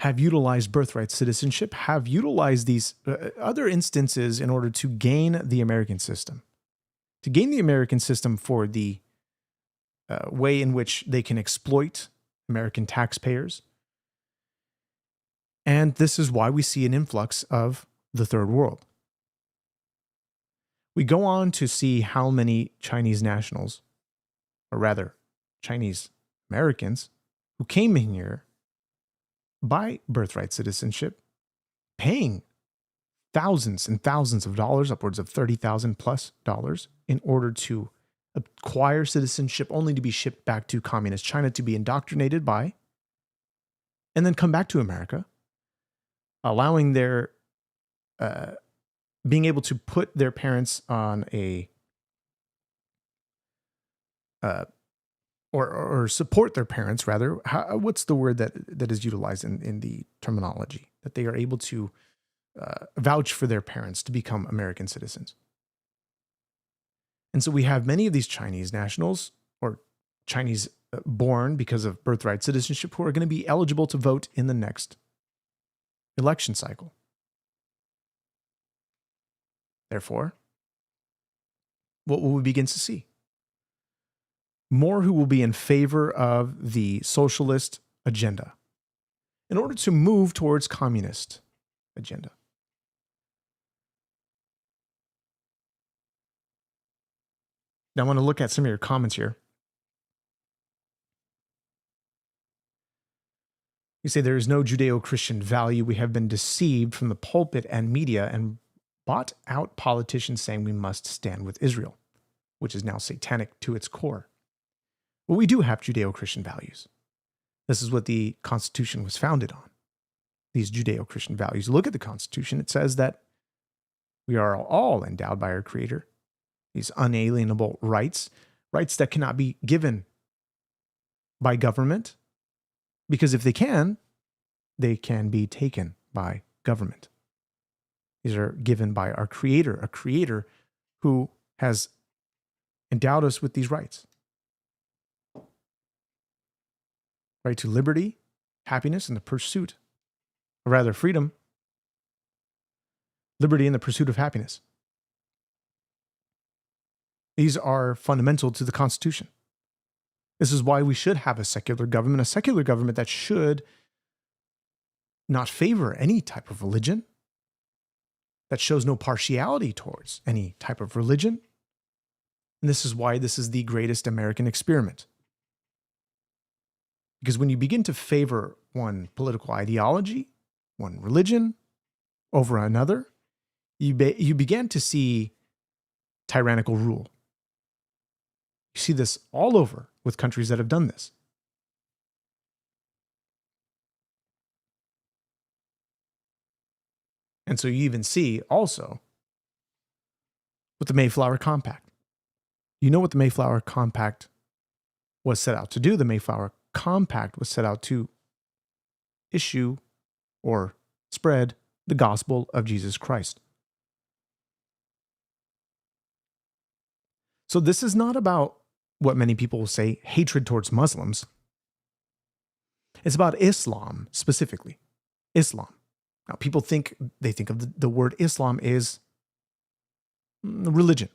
have utilized birthright citizenship, have utilized these other instances in order to gain the American system. To gain the American system for the way in which they can exploit American taxpayers. And this is why we see an influx of the third world. We go on to see how many Chinese nationals, or rather Chinese Americans, who came in here by birthright citizenship, paying thousands and thousands of dollars, upwards of $30,000 plus dollars, in order to acquire citizenship, only to be shipped back to communist China to be indoctrinated by, and then come back to America, allowing their being able to put their parents on a or support their parents, rather. What's the word that is utilized in the terminology? That they are able to vouch for their parents to become American citizens. And so we have many of these Chinese nationals, or Chinese born because of birthright citizenship, who are going to be eligible to vote in the next election cycle. Therefore, what will we begin to see? More who will be in favor of the socialist agenda in order to move towards communist agenda. Now I want to look at some of your comments here. You say there is no Judeo-Christian value. We have been deceived from the pulpit and media and bought out politicians saying we must stand with Israel, which is now satanic to its core. Well, we do have Judeo-Christian values. This is what the Constitution was founded on, these Judeo-Christian values. Look at the Constitution. It says that we are all endowed by our Creator, these unalienable rights, rights that cannot be given by government, because if they can be taken by government. These are given by our Creator, a Creator who has endowed us with these rights. Right to liberty, happiness, and the pursuit, or rather freedom, liberty and the pursuit of happiness. These are fundamental to the Constitution. This is why we should have a secular government that should not favor any type of religion, that shows no partiality towards any type of religion. And this is why this is the greatest American experiment. Because when you begin to favor one political ideology, one religion over another, you begin to see tyrannical rule. You see this all over with countries that have done this. And so you even see also with the Mayflower Compact. You know what the Mayflower Compact was set out to do. The Mayflower Compact was set out to issue or spread the gospel of Jesus Christ. So this is not about what many people will say hatred towards Muslims. It's about Islam specifically. Islam. Now, people think of the word Islam is religion.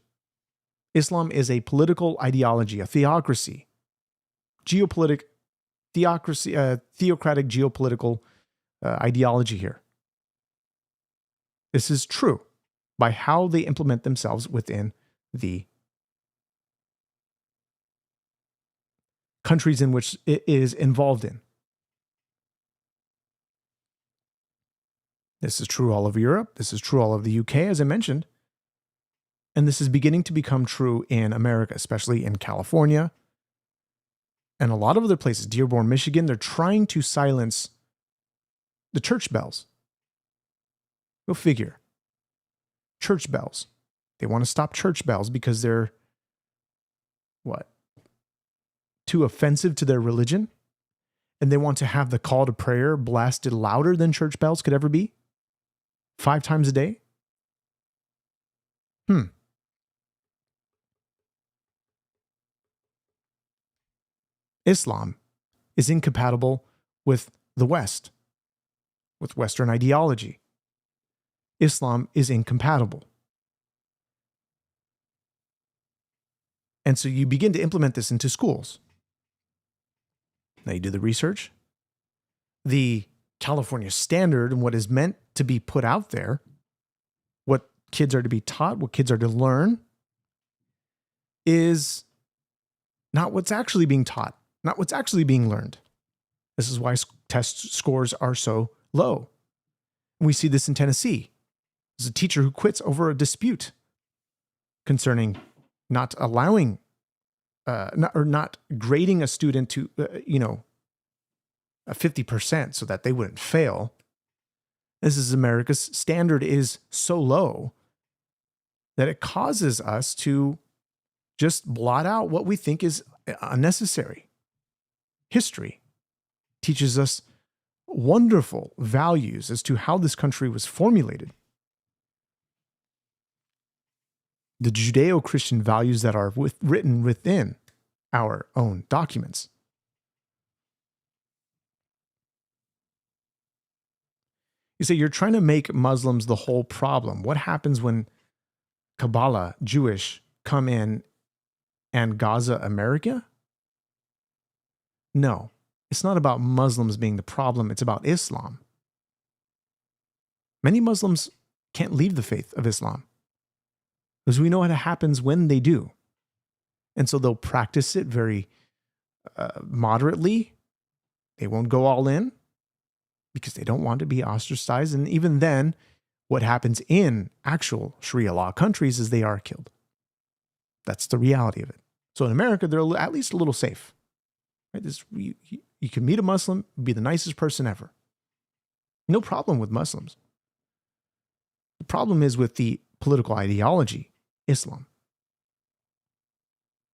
Islam is a political ideology, a theocracy, theocratic geopolitical ideology here. This is true by how they implement themselves within the countries in which it is involved in. This is true all over Europe. This is true all over the UK, as I mentioned. And this is beginning to become true in America, especially in California and a lot of other places. Dearborn, Michigan, they're trying to silence the church bells. Go figure. Church bells. They want to stop church bells because they're, too offensive to their religion? And they want to have the call to prayer blasted louder than church bells could ever be? 5 times a day? Islam is incompatible with the West, with Western ideology. Islam is incompatible. And so you begin to implement this into schools. Now you do the research. The California standard and what is meant to be put out there, what kids are to be taught, what kids are to learn, is not what's actually being taught, not what's actually being learned. This is why test scores are so low. And we see this in Tennessee. There's a teacher who quits over a dispute concerning not allowing, not grading a student to, a 50% so that they wouldn't fail. This is America's standard is so low that it causes us to just blot out what we think is unnecessary. History teaches us wonderful values as to how this country was formulated. The Judeo-Christian values that are written within our own documents. You say you're trying to make Muslims the whole problem. What happens when Kabbalah, Jewish, come in and Gaza America? No, it's not about Muslims being the problem. It's about Islam. Many Muslims can't leave the faith of Islam because we know what happens when they do. And so they'll practice it very moderately. They won't go all in because they don't want to be ostracized. And even then, what happens in actual Sharia law countries is they are killed. That's the reality of it. So in America, they're at least a little safe. Right? You can meet a Muslim, be the nicest person ever. No problem with Muslims. The problem is with the political ideology, Islam.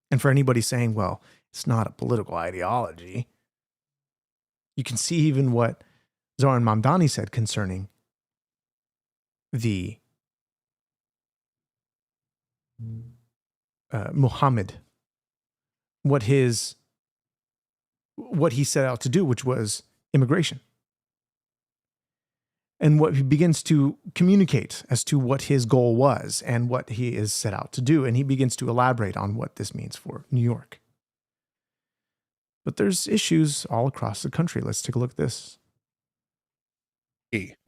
And for anybody saying, well, it's not a political ideology, you can see even what Zoran Mamdani said concerning the Muhammad, what he set out to do, which was immigration. And what he begins to communicate as to what his goal was and what he is set out to do. And he begins to elaborate on what this means for New York. But there's issues all across the country. Let's take a look at this.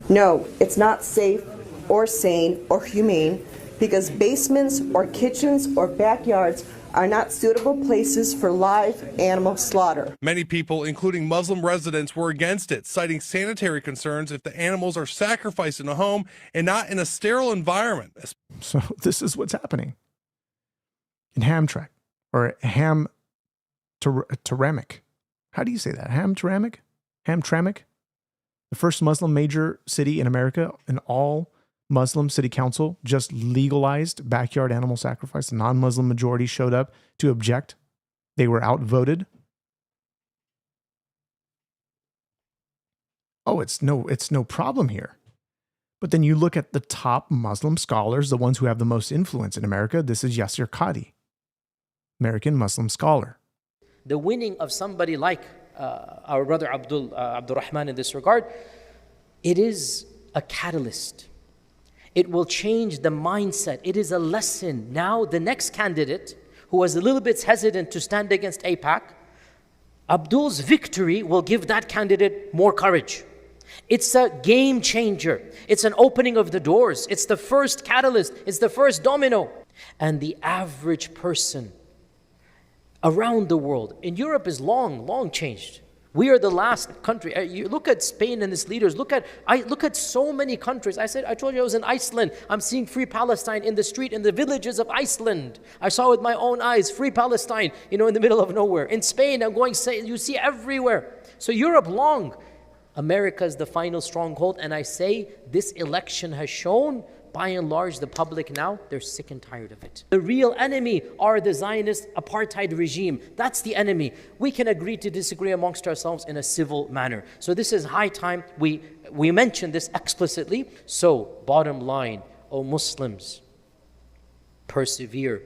No, it's not safe or sane or humane because basements or kitchens or backyards are not suitable places for live animal slaughter. Many people, including Muslim residents, were against it, citing sanitary concerns if the animals are sacrificed in a home and not in a sterile environment. So this is what's happening in Hamtramck or Hamtramck. How do you say that? Hamtramck? Hamtramck? The first Muslim major city in America, an all-Muslim city council just legalized backyard animal sacrifice. The non-Muslim majority showed up to object. They were outvoted oh, it's no problem here. But then you look at the top Muslim scholars, the ones who have the most influence in America. This is Yasser Qadi, American Muslim scholar. The winning of somebody like our brother Abdurrahman in this regard, it is a catalyst. It will change the mindset. It is a lesson. Now the next candidate who was a little bit hesitant to stand against AIPAC, Abdul's victory will give that candidate more courage. It's a game changer. It's an opening of the doors. It's the first catalyst. It's the first domino. And the average person around the world, in Europe is long changed. We are the last country. You look at Spain and its leaders. Look at so many countries. I told you I was in Iceland. I'm seeing free Palestine in the street, in the villages of Iceland. I saw with my own eyes, free Palestine, in the middle of nowhere. In Spain, you see everywhere. So Europe long. America is the final stronghold. And I say this election has shown, by and large, the public now, they're sick and tired of it. The real enemy are the Zionist apartheid regime. That's the enemy. We can agree to disagree amongst ourselves in a civil manner. So this is high time we mention this explicitly. So bottom line, O Muslims, persevere,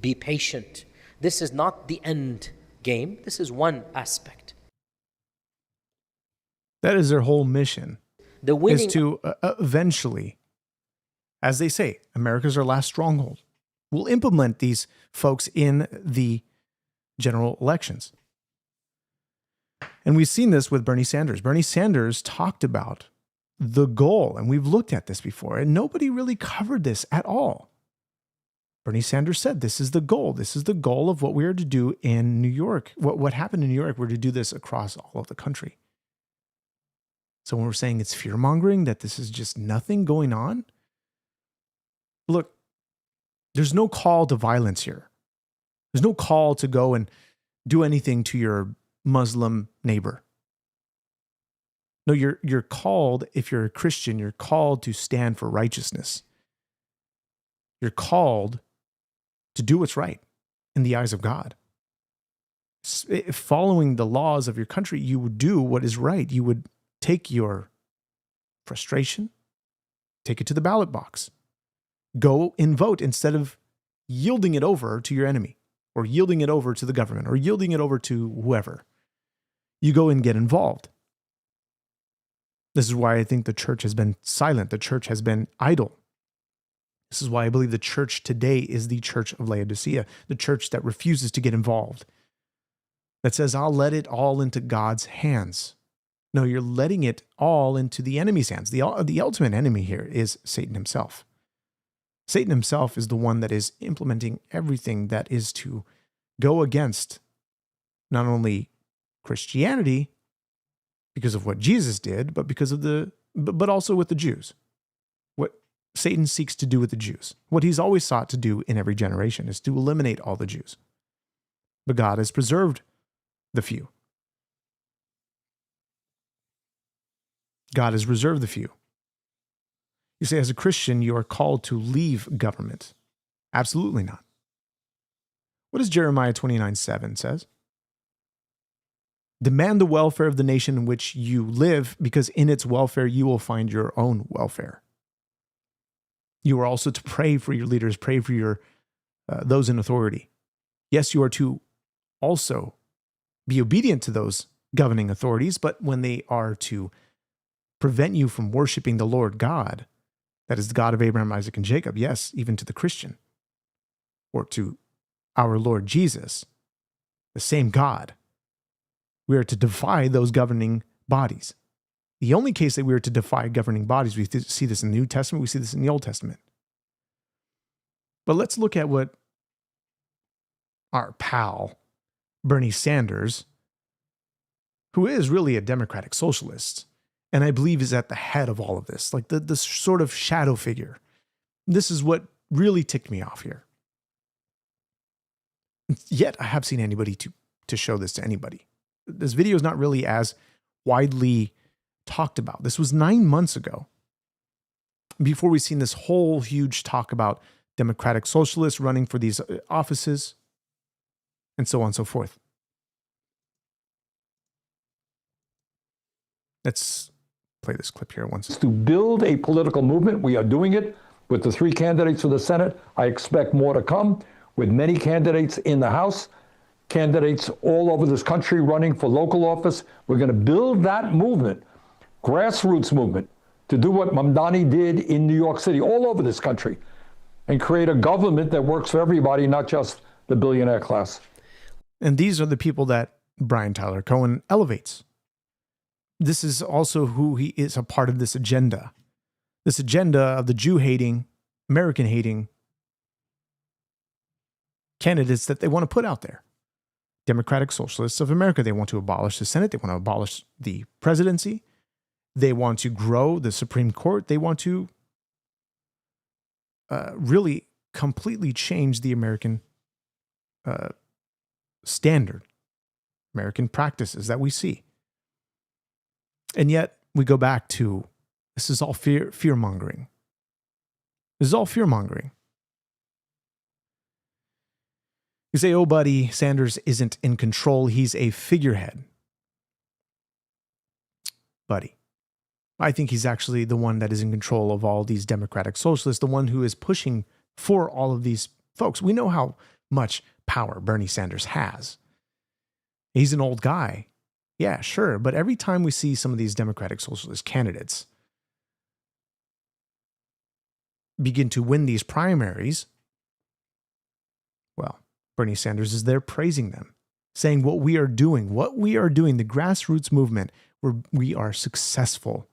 be patient. This is not the end game. This is one aspect. That is their whole mission. The winning is to eventually, as they say, America's our last stronghold. We'll implement these folks in the general elections. And we've seen this with Bernie Sanders. Bernie Sanders talked about the goal, and we've looked at this before, and nobody really covered this at all. Bernie Sanders said, this is the goal. This is the goal of what we are to do in New York. What happened in New York, we're to do this across all of the country. So when we're saying it's fear-mongering, that this is just nothing going on, look, there's no call to violence here. There's no call to go and do anything to your Muslim neighbor. No, you're called, if you're a Christian, you're called to stand for righteousness. You're called to do what's right in the eyes of God. Following the laws of your country, you would do what is right. You would take your frustration, take it to the ballot box. Go and vote instead of yielding it over to your enemy or yielding it over to the government or yielding it over to whoever. You go and get involved. This is why I think the church has been silent. The church has been idle. This is why I believe the church today is the church of Laodicea, the church that refuses to get involved, that says, I'll let it all into God's hands. No, you're letting it all into the enemy's hands. The ultimate enemy here is Satan himself. Satan himself is the one that is implementing everything that is to go against not only Christianity because of what Jesus did, but because of but also with the Jews. What Satan seeks to do with the Jews, what he's always sought to do in every generation, is to eliminate all the Jews. But God has preserved the few. God has reserved the few. You say, as a Christian, you are called to leave government. Absolutely not. What does Jeremiah 29:7 says? Demand the welfare of the nation in which you live, because in its welfare you will find your own welfare. You are also to pray for your leaders, pray for your those in authority. Yes, you are to also be obedient to those governing authorities, but when they are to prevent you from worshiping the Lord God, that is the God of Abraham, Isaac, and Jacob, yes, even to the Christian, or to our Lord Jesus, the same God, we are to defy those governing bodies. The only case that we are to defy governing bodies, we see this in the New Testament, we see this in the Old Testament. But let's look at what our pal, Bernie Sanders, who is really a democratic socialist, and I believe is at the head of all of this, like the sort of shadow figure. This is what really ticked me off here. Yet I have seen anybody to show this to anybody. This video is not really as widely talked about. This was 9 months ago, before we've seen this whole huge talk about democratic socialists running for these offices, and so on and so forth. Let's play this clip here once. To build a political movement, we are doing it with the 3 candidates for the Senate. I expect more to come with many candidates in the House, candidates all over this country running for local office. We're going to build that movement, grassroots movement, to do what Mamdani did in New York City, all over this country, and create a government that works for everybody, not just the billionaire class. And these are the people that Brian Tyler Cohen elevates. This is also who he is, a part of this agenda of the Jew-hating, American-hating candidates that they want to put out there. Democratic Socialists of America. They want to abolish the Senate. They want to abolish the presidency. They want to grow the Supreme Court. They want to really completely change the American standard, American practices that we see. And yet we go back to, this is all fear-mongering. This is all fear-mongering. You say, oh, buddy, Sanders isn't in control. He's a figurehead. Buddy, I think he's actually the one that is in control of all these Democratic Socialists, the one who is pushing for all of these folks. We know how much power Bernie Sanders has. He's an old guy. Yeah, sure. But every time we see some of these Democratic Socialist candidates begin to win these primaries, well, Bernie Sanders is there praising them, saying what we are doing, the grassroots movement, where we are successful.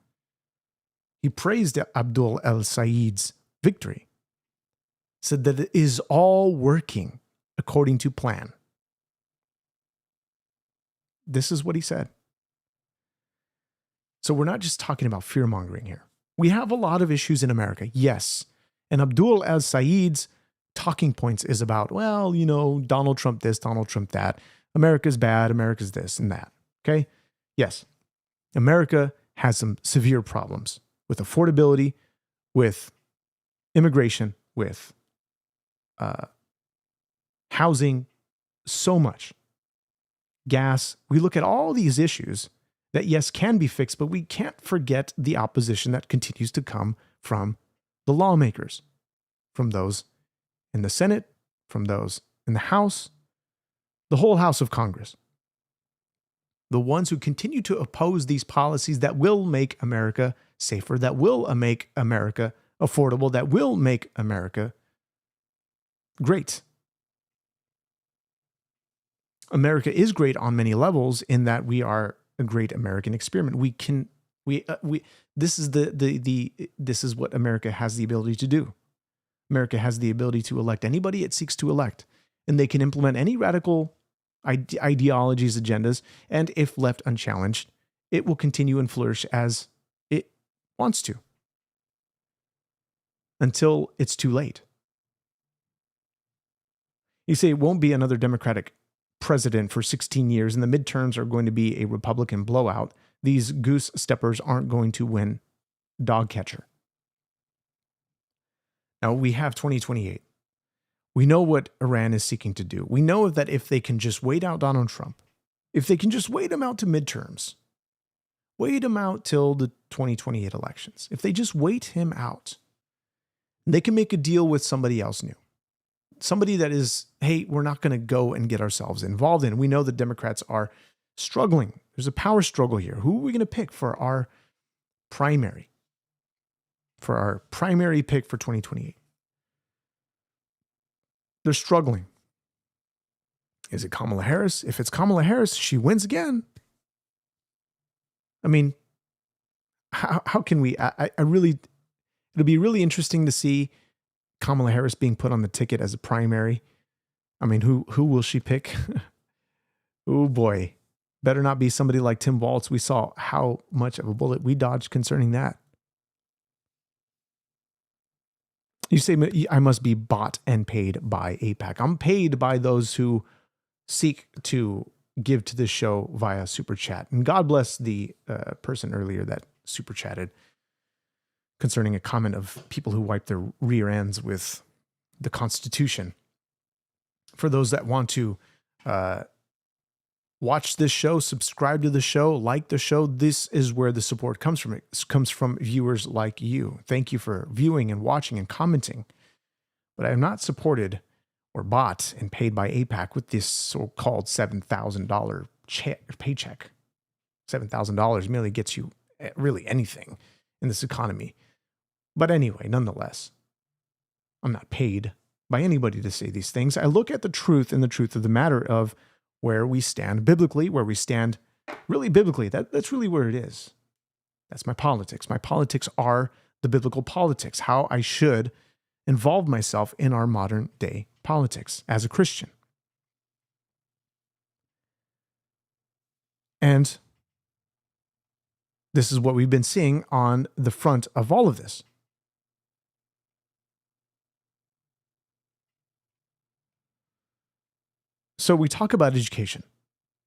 He praised Abdul el-Sayed's victory, said that it is all working according to plan. This is what he said. So we're not just talking about fear-mongering here. We have a lot of issues in America, yes. And Abdul el-Sayed's talking points is about, well, you know, Donald Trump this, Donald Trump that. America's bad, America's this and that. Okay? Yes. America has some severe problems with affordability, with immigration, with housing, so much. Gas. We look at all these issues that, yes, can be fixed, but we can't forget the opposition that continues to come from the lawmakers, from those in the Senate, from those in the House, the whole House of Congress. The ones who continue to oppose these policies that will make America safer, that will make America affordable, that will make America great. America is great on many levels in that we are a great American experiment. This is what America has the ability to do. America has the ability to elect anybody it seeks to elect, and they can implement any radical ideologies, agendas, and if left unchallenged, it will continue and flourish as it wants to until it's too late. You say it won't be another Democratic president for 16 years, and the midterms are going to be a Republican blowout. These goose steppers aren't going to win dog catcher. Now, we have 2028. We know what Iran is seeking to do. We know that if they can just wait out Donald Trump, if they can just wait him out to midterms, wait him out till the 2028 elections, if they just wait him out, they can make a deal with somebody else new. Somebody that is, hey, we're not going to go and get ourselves involved in. We know the Democrats are struggling. There's a power struggle here. Who are we going to pick for our primary? For our primary pick for 2028. They're struggling. Is it Kamala Harris? If it's Kamala Harris, she wins again. I mean, how can we? I really, it'll be really interesting to see Kamala Harris being put on the ticket as a primary. I mean, who will she pick? Oh boy, better not be somebody like Tim Walz. We saw how much of a bullet we dodged concerning that. You say, I must be bought and paid by AIPAC. I'm paid by those who seek to give to this show via Super Chat. And God bless the person earlier that Super Chatted concerning a comment of people who wipe their rear ends with the Constitution. For those that want to watch this show, subscribe to the show, like the show. This is where the support comes from. It comes from viewers like you. Thank you for viewing and watching and commenting. But I am not supported or bought and paid by AIPAC with this so-called $7,000 paycheck. $7,000 merely gets you really anything in this economy. But anyway, nonetheless, I'm not paid by anybody to say these things. I look at the truth and the truth of the matter of where we stand biblically, where we stand really biblically. That's really where it is. That's my politics. My politics are the biblical politics, how I should involve myself in our modern day politics as a Christian. And this is what we've been seeing on the front of all of this. So we talk about education.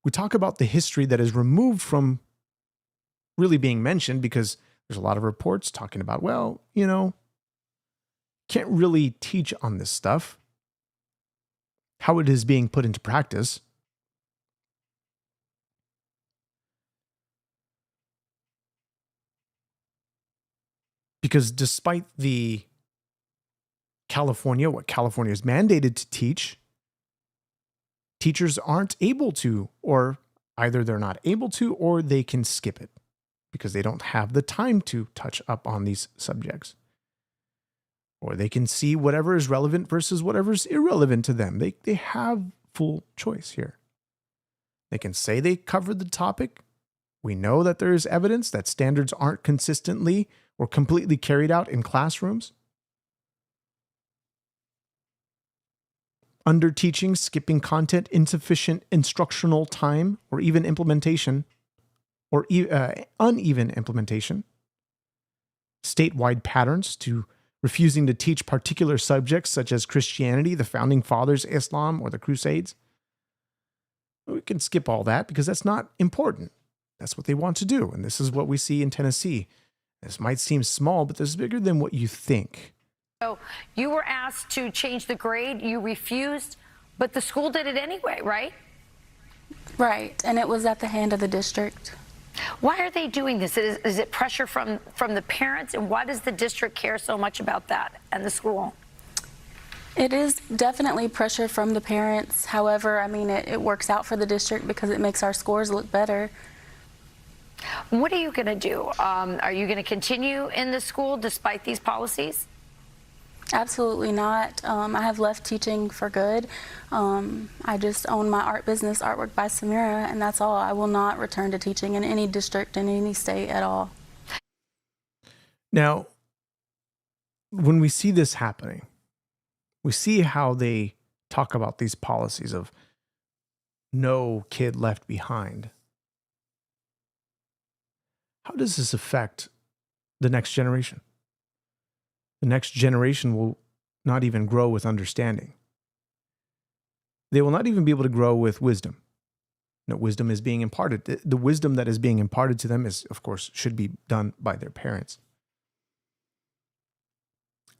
We talk about the history that is removed from really being mentioned because there's a lot of reports talking about, well, you know, can't really teach on this stuff, how it is being put into practice. Because despite what California is mandated to teach, teachers aren't able to, or either they're not able to, or they can skip it because they don't have the time to touch up on these subjects. Or they can see whatever is relevant versus whatever is irrelevant to them. They have full choice here. They can say they covered the topic. We know that there is evidence that standards aren't consistently or completely carried out in classrooms. Under teaching, skipping content, insufficient instructional time, or even implementation, or uneven implementation. Statewide patterns to refusing to teach particular subjects such as Christianity, the Founding Fathers, Islam, or the Crusades. We can skip all that because that's not important. That's what they want to do. And this is what we see in Tennessee. This might seem small, but this is bigger than what you think. So you were asked to change the grade. You refused, but the school did it anyway, right? Right. And it was at the hand of the district. Why are they doing this? Is it pressure from the parents? And why does the district care so much about that and the school? It is definitely pressure from the parents. However, I mean, it works out for the district because it makes our scores look better. What are you going to do? Are you going to continue in the school despite these policies? Absolutely not. I have left teaching for good. I just own my art business, Artwork by Samira, and that's all. I will not return to teaching in any district, in any state at all. Now, when we see this happening, we see how they talk about these policies of no kid left behind. How does this affect the next generation? The next generation will not even grow with understanding. They will not even be able to grow with wisdom. No, wisdom is being imparted. The wisdom that is being imparted to them is, of course, should be done by their parents.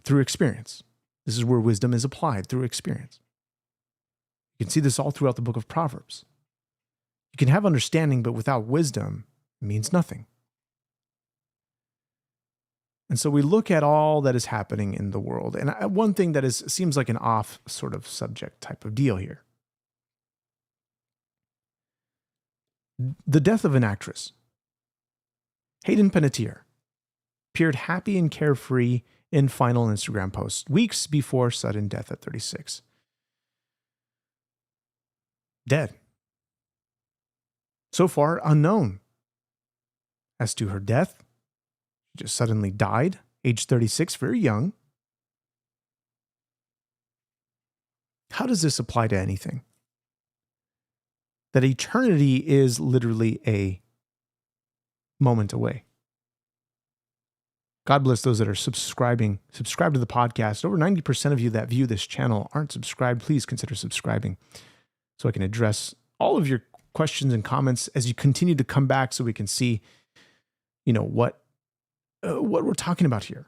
Through experience. This is where wisdom is applied, through experience. You can see this all throughout the book of Proverbs. You can have understanding, but without wisdom, it means nothing. And so we look at all that is happening in the world. And one thing that seems like an off sort of subject type of deal here. The death of an actress. Hayden Panettiere appeared happy and carefree in final Instagram posts weeks before sudden death at 36. Dead. So far, unknown as to her death. She just suddenly died, age 36, very young. How does this apply to anything? That eternity is literally a moment away. God bless those that are subscribing. Subscribe to the podcast. Over 90% of you that view this channel aren't subscribed. Please consider subscribing so I can address all of your questions and comments as you continue to come back so we can see, what we're talking about here.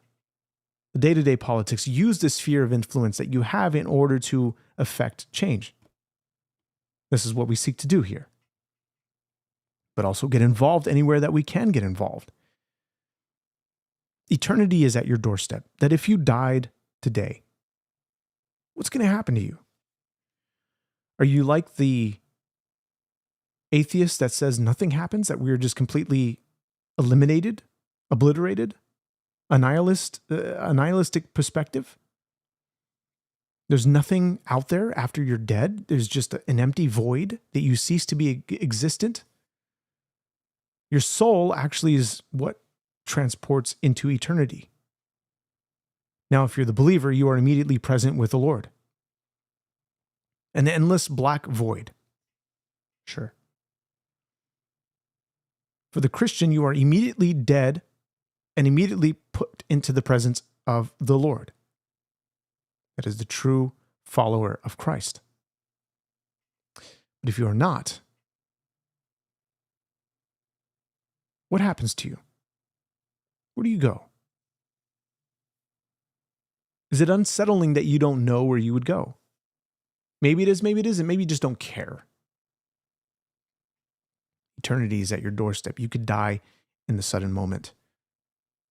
The day-to-day politics. Use the sphere of influence that you have in order to affect change. This is what we seek to do here. but also get involved anywhere that we can get involved. Eternity is at your doorstep. That if you died today, what's going to happen to you? Are you like the atheist that says nothing happens, that we're just completely eliminated, obliterated, a nihilistic perspective? There's nothing out there after you're dead. There's just an empty void that you cease to be existent. Your soul actually is what transports into eternity. Now, if you're the believer, you are immediately present with the Lord. An endless black void. Sure. For the Christian, you are immediately dead and immediately put into the presence of the Lord. That is the true follower of Christ. But if you are not, what happens to you? Where do you go? Is it unsettling that you don't know where you would go? Maybe it is, maybe it isn't. Maybe you just don't care. Eternity is at your doorstep. You could die in the sudden moment.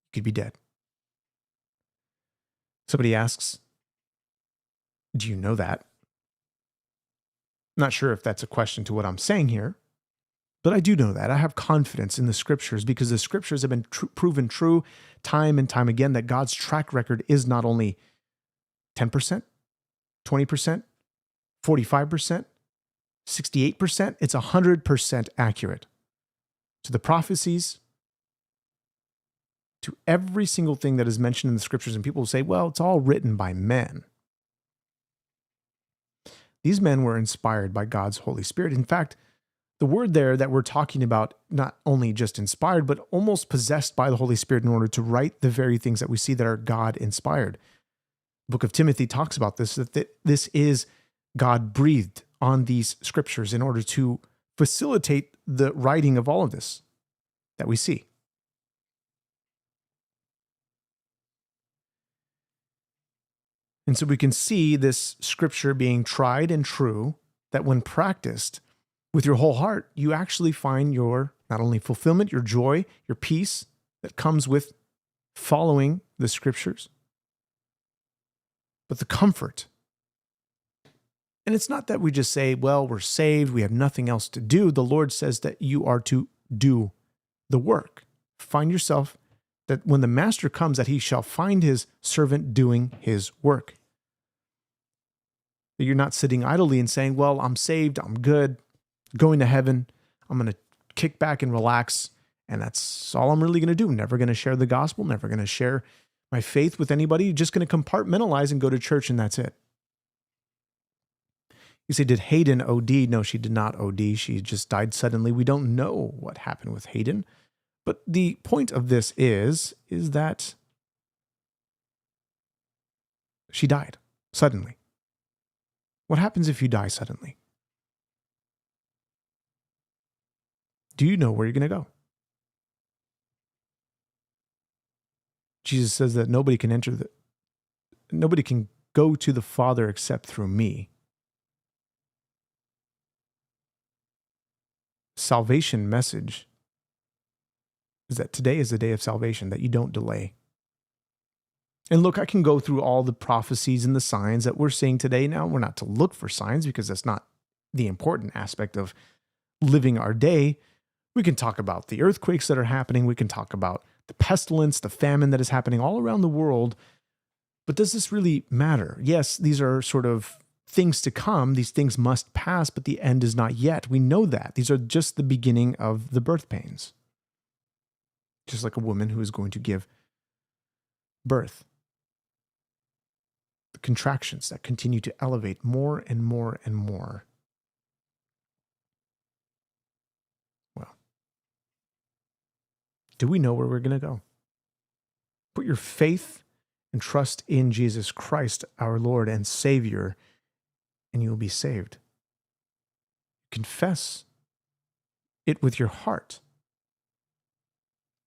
You could be dead. Somebody asks, do you know that? I'm not sure if that's a question to what I'm saying here, but I do know that. I have confidence in the scriptures because the scriptures have been proven true time and time again that God's track record is not only 10%, 20%, 45%, 68%, it's 100% accurate to the prophecies, to every single thing that is mentioned in the scriptures. And people will say, well, it's all written by men. These men were inspired by God's Holy Spirit. In fact, the word there that we're talking about, not only just inspired, but almost possessed by the Holy Spirit in order to write the very things that we see that are God inspired. The book of Timothy talks about this, that this is God breathed on these scriptures in order to facilitate the writing of all of this that we see. And so we can see this scripture being tried and true, that when practiced with your whole heart, you actually find your not only fulfillment, your joy, your peace that comes with following the scriptures, but the comfort. And it's not that we just say, well, we're saved, we have nothing else to do. The Lord says that you are to do the work. Find yourself that when the master comes, that he shall find his servant doing his work. That you're not sitting idly and saying, well, I'm saved, I'm good, going to heaven, I'm going to kick back and relax, and that's all I'm really going to do. Never going to share the gospel, never going to share my faith with anybody, just going to compartmentalize and go to church, and that's it. You say, did Hayden OD? No, she did not OD. She just died suddenly. We don't know what happened with Hayden. But the point of this is that she died suddenly. What happens if you die suddenly? Do you know where you're going to go? Jesus says that nobody can go to the Father except through me. Salvation message is that today is the day of salvation, that you don't delay. And look, I can go through all the prophecies and the signs that we're seeing today. Now, we're not to look for signs because that's not the important aspect of living our day. We can talk about the earthquakes that are happening. We can talk about the pestilence, the famine that is happening all around the world. But does this really matter? Yes, these are sort of things to come. These things must pass, but the end is not yet. We know that. These are just the beginning of the birth pains. Just like a woman who is going to give birth. The contractions that continue to elevate more and more and more. Well, do we know where we're going to go? Put your faith and trust in Jesus Christ, our Lord and Savior, and you will be saved. Confess it with your heart,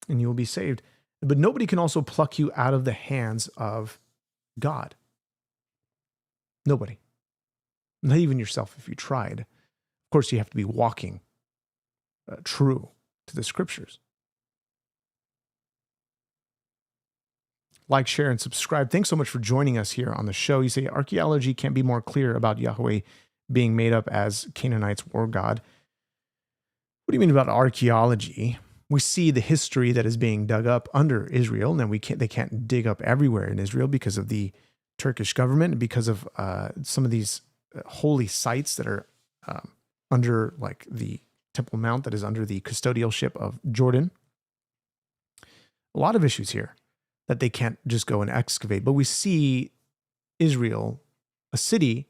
and you will be saved. But nobody can also pluck you out of the hands of God. Nobody. Not even yourself if you tried. Of course, you have to be walking true. to the scriptures. Like, share, and subscribe. Thanks so much for joining us here on the show. You say archaeology can't be more clear about Yahweh being made up as Canaanites' war god. What do you mean about archaeology? We see the history that is being dug up under Israel, and they can't dig up everywhere in Israel because of the Turkish government and because of some of these holy sites that are under, like the Temple Mount that is under the custodialship of Jordan. A lot of issues here that they can't just go and excavate. But we see Israel, a city,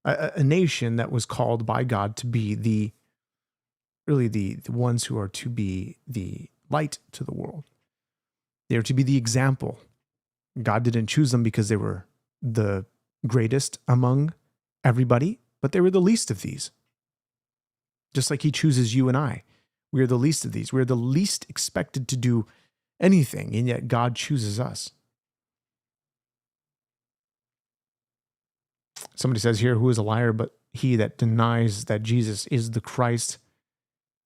a nation that was called by God to be the ones who are to be the light to the world. They are to be the example. God didn't choose them because they were the greatest among everybody, but they were the least of these. Just like he chooses you and I. We are the least of these. We are the least expected to do anything, and yet God chooses us. Somebody says here, who is a liar but he that denies that Jesus is the Christ?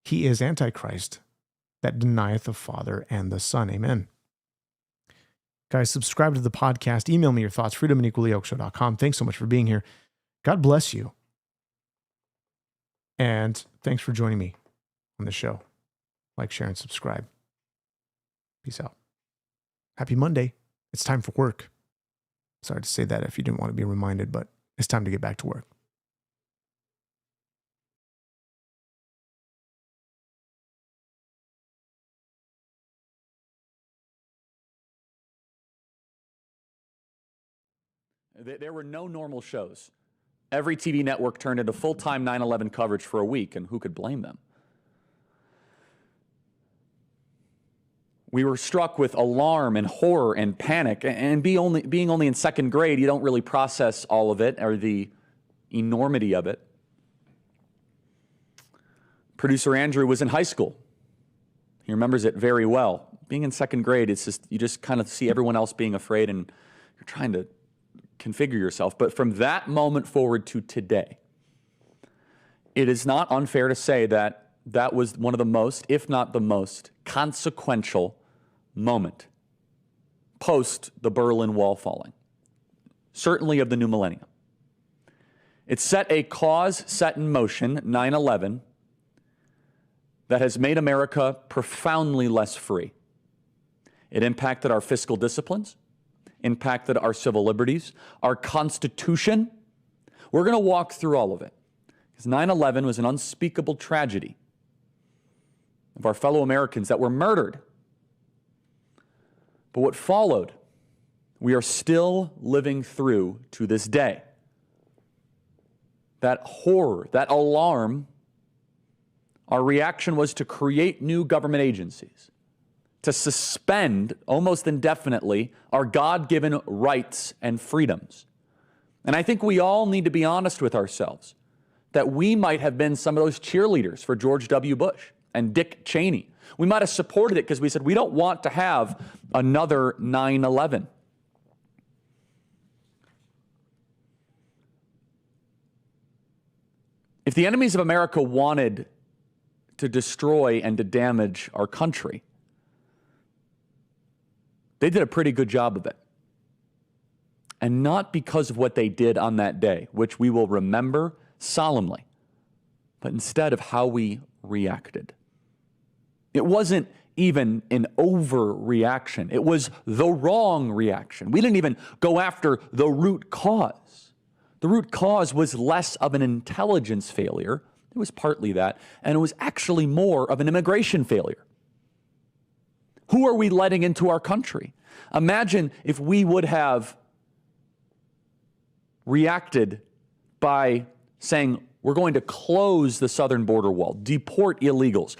He is Antichrist that denieth the Father and the Son. Amen. Guys, subscribe to the podcast. Email me your thoughts, freedom@equallyoakeshow.com. Thanks so much for being here. God bless you. And thanks for joining me on the show. Like, share, and subscribe. Peace out. Happy Monday. It's time for work. Sorry to say that if you didn't want to be reminded, but it's time to get back to work. There were no normal shows. Every TV network turned into full-time 9/11 coverage for a week, and who could blame them? We were struck with alarm and horror and panic, and being only in second grade, you don't really process all of it or the enormity of it. Producer Andrew was in high school. He remembers it very well. Being in second grade, it's just, you just kind of see everyone else being afraid, and you're trying to configure yourself. But from that moment forward to today, it is not unfair to say that that was one of the most, if not the most, consequential moment post the Berlin Wall falling, certainly of the new millennium. It set a cause set in motion, 9/11, that has made America profoundly less free. It impacted our fiscal disciplines, impacted our civil liberties, our Constitution. We're going to walk through all of it, because 9/11 was an unspeakable tragedy of our fellow Americans that were murdered. But what followed, we are still living through to this day. That horror, that alarm, our reaction was to create new government agencies, to suspend almost indefinitely our God-given rights and freedoms. And I think we all need to be honest with ourselves that we might have been some of those cheerleaders for George W. Bush and Dick Cheney. We might have supported it because we said we don't want to have another 9/11. If the enemies of America wanted to destroy and to damage our country, they did a pretty good job of it. And not because of what they did on that day, which we will remember solemnly, but instead of how we reacted. It wasn't even an overreaction. It was the wrong reaction. We didn't even go after the root cause. The root cause was less of an intelligence failure. It was partly that, and it was actually more of an immigration failure. Who are we letting into our country? Imagine if we would have reacted by saying, we're going to close the southern border wall, deport illegals.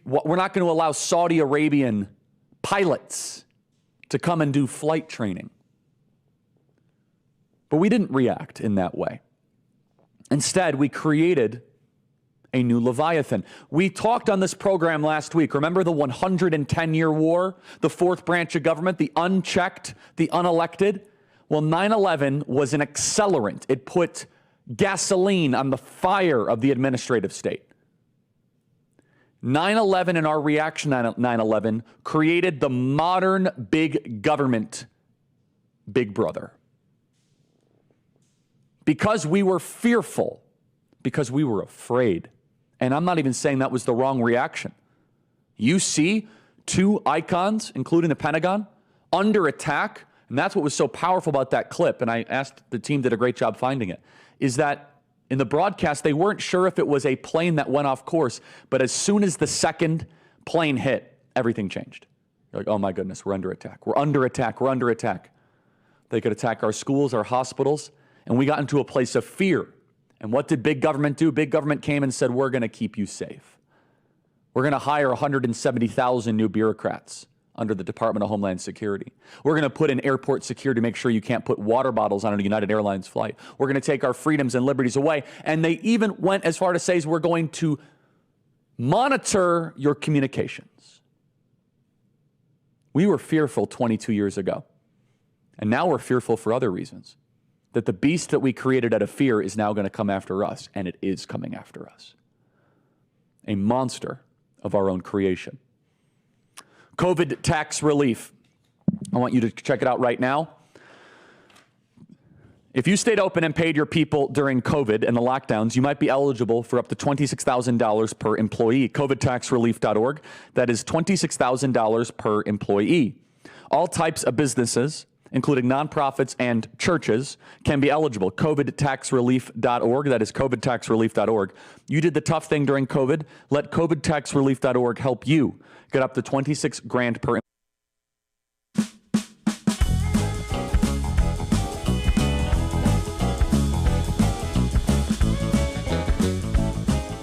We're not going to allow Saudi Arabian pilots to come and do flight training. But we didn't react in that way. Instead, we created a new Leviathan. We talked on this program last week. Remember the 110-year war, the fourth branch of government, the unchecked, the unelected? Well, 9/11 was an accelerant. It put gasoline on the fire of the administrative state. 9/11 and our reaction to 9/11 created the modern big government, Big Brother. Because we were fearful, because we were afraid. And I'm not even saying that was the wrong reaction. You see two icons, including the Pentagon, under attack. And that's what was so powerful about that clip. And I asked, the team did a great job finding it, is that in the broadcast, they weren't sure if it was a plane that went off course. But as soon as the second plane hit, everything changed. You're like, oh my goodness, we're under attack. We're under attack. We're under attack. They could attack our schools, our hospitals. And we got into a place of fear. And what did big government do? Big government came and said, we're going to keep you safe. We're going to hire 170,000 new bureaucrats under the Department of Homeland Security. We're going to put in airport security to make sure you can't put water bottles on a United Airlines flight. We're going to take our freedoms and liberties away. And they even went as far to say, we're going to monitor your communications. We were fearful 22 years ago. And now we're fearful for other reasons. That the beast that we created out of fear is now going to come after us, and it is coming after us. A monster of our own creation. COVID tax relief. I want you to check it out right now. If you stayed open and paid your people during COVID and the lockdowns, you might be eligible for up to $26,000 per employee. COVIDtaxrelief.org. That is $26,000 per employee. All types of businesses, including nonprofits and churches, can be eligible. COVIDtaxrelief.org. That is COVIDtaxrelief.org. You did the tough thing during COVID. Let COVIDtaxrelief.org help you get up to $26,000 per.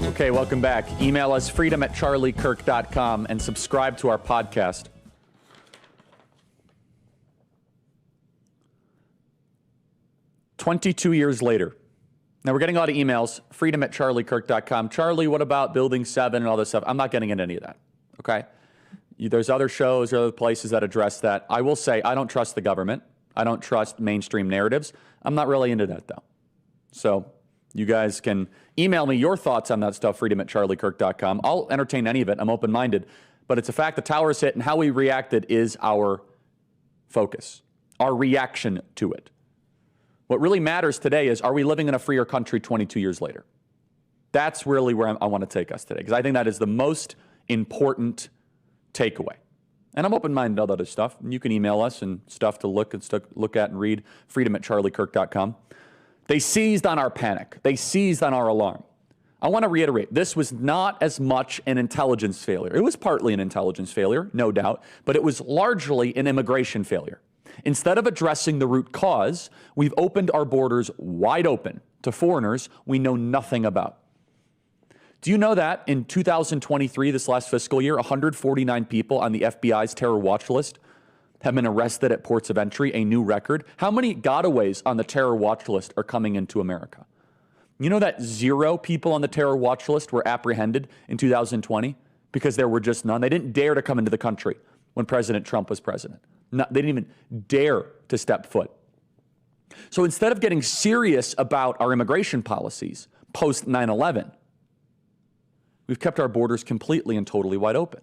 Okay, welcome back. Email us freedom@charliekirk.com and subscribe to our podcast. "22 years later." Now, we're getting a lot of emails, freedom@charliekirk.com. Charlie, what about Building 7 and all this stuff? I'm not getting into any of that, okay? There's other shows or other places that address that. I will say I don't trust the government. I don't trust mainstream narratives. I'm not really into that, though. So you guys can email me your thoughts on that stuff, freedom@charliekirk.com. I'll entertain any of it. I'm open-minded. But it's a fact the towers hit, and how we reacted is our focus, our reaction to it. What really matters today is, are we living in a freer country 22 years later? That's really where I want to take us today, because I think that is the most important takeaway. And I'm open-minded to all that other stuff. And you can email us and stuff to look at and read, freedom@charliekirk.com. They seized on our panic. They seized on our alarm. I want to reiterate, this was not as much an intelligence failure. It was partly an intelligence failure, no doubt, but it was largely an immigration failure. Instead of addressing the root cause, we've opened our borders wide open to foreigners we know nothing about. Do you know that in 2023, this last fiscal year, 149 people on the FBI's terror watch list have been arrested at ports of entry, a new record? How many gotaways on the terror watch list are coming into America? You know that 0 people on the terror watch list were apprehended in 2020 because there were just none? They didn't dare to come into the country when President Trump was president. They didn't even dare to step foot. So instead of getting serious about our immigration policies post 9/11, we've kept our borders completely and totally wide open.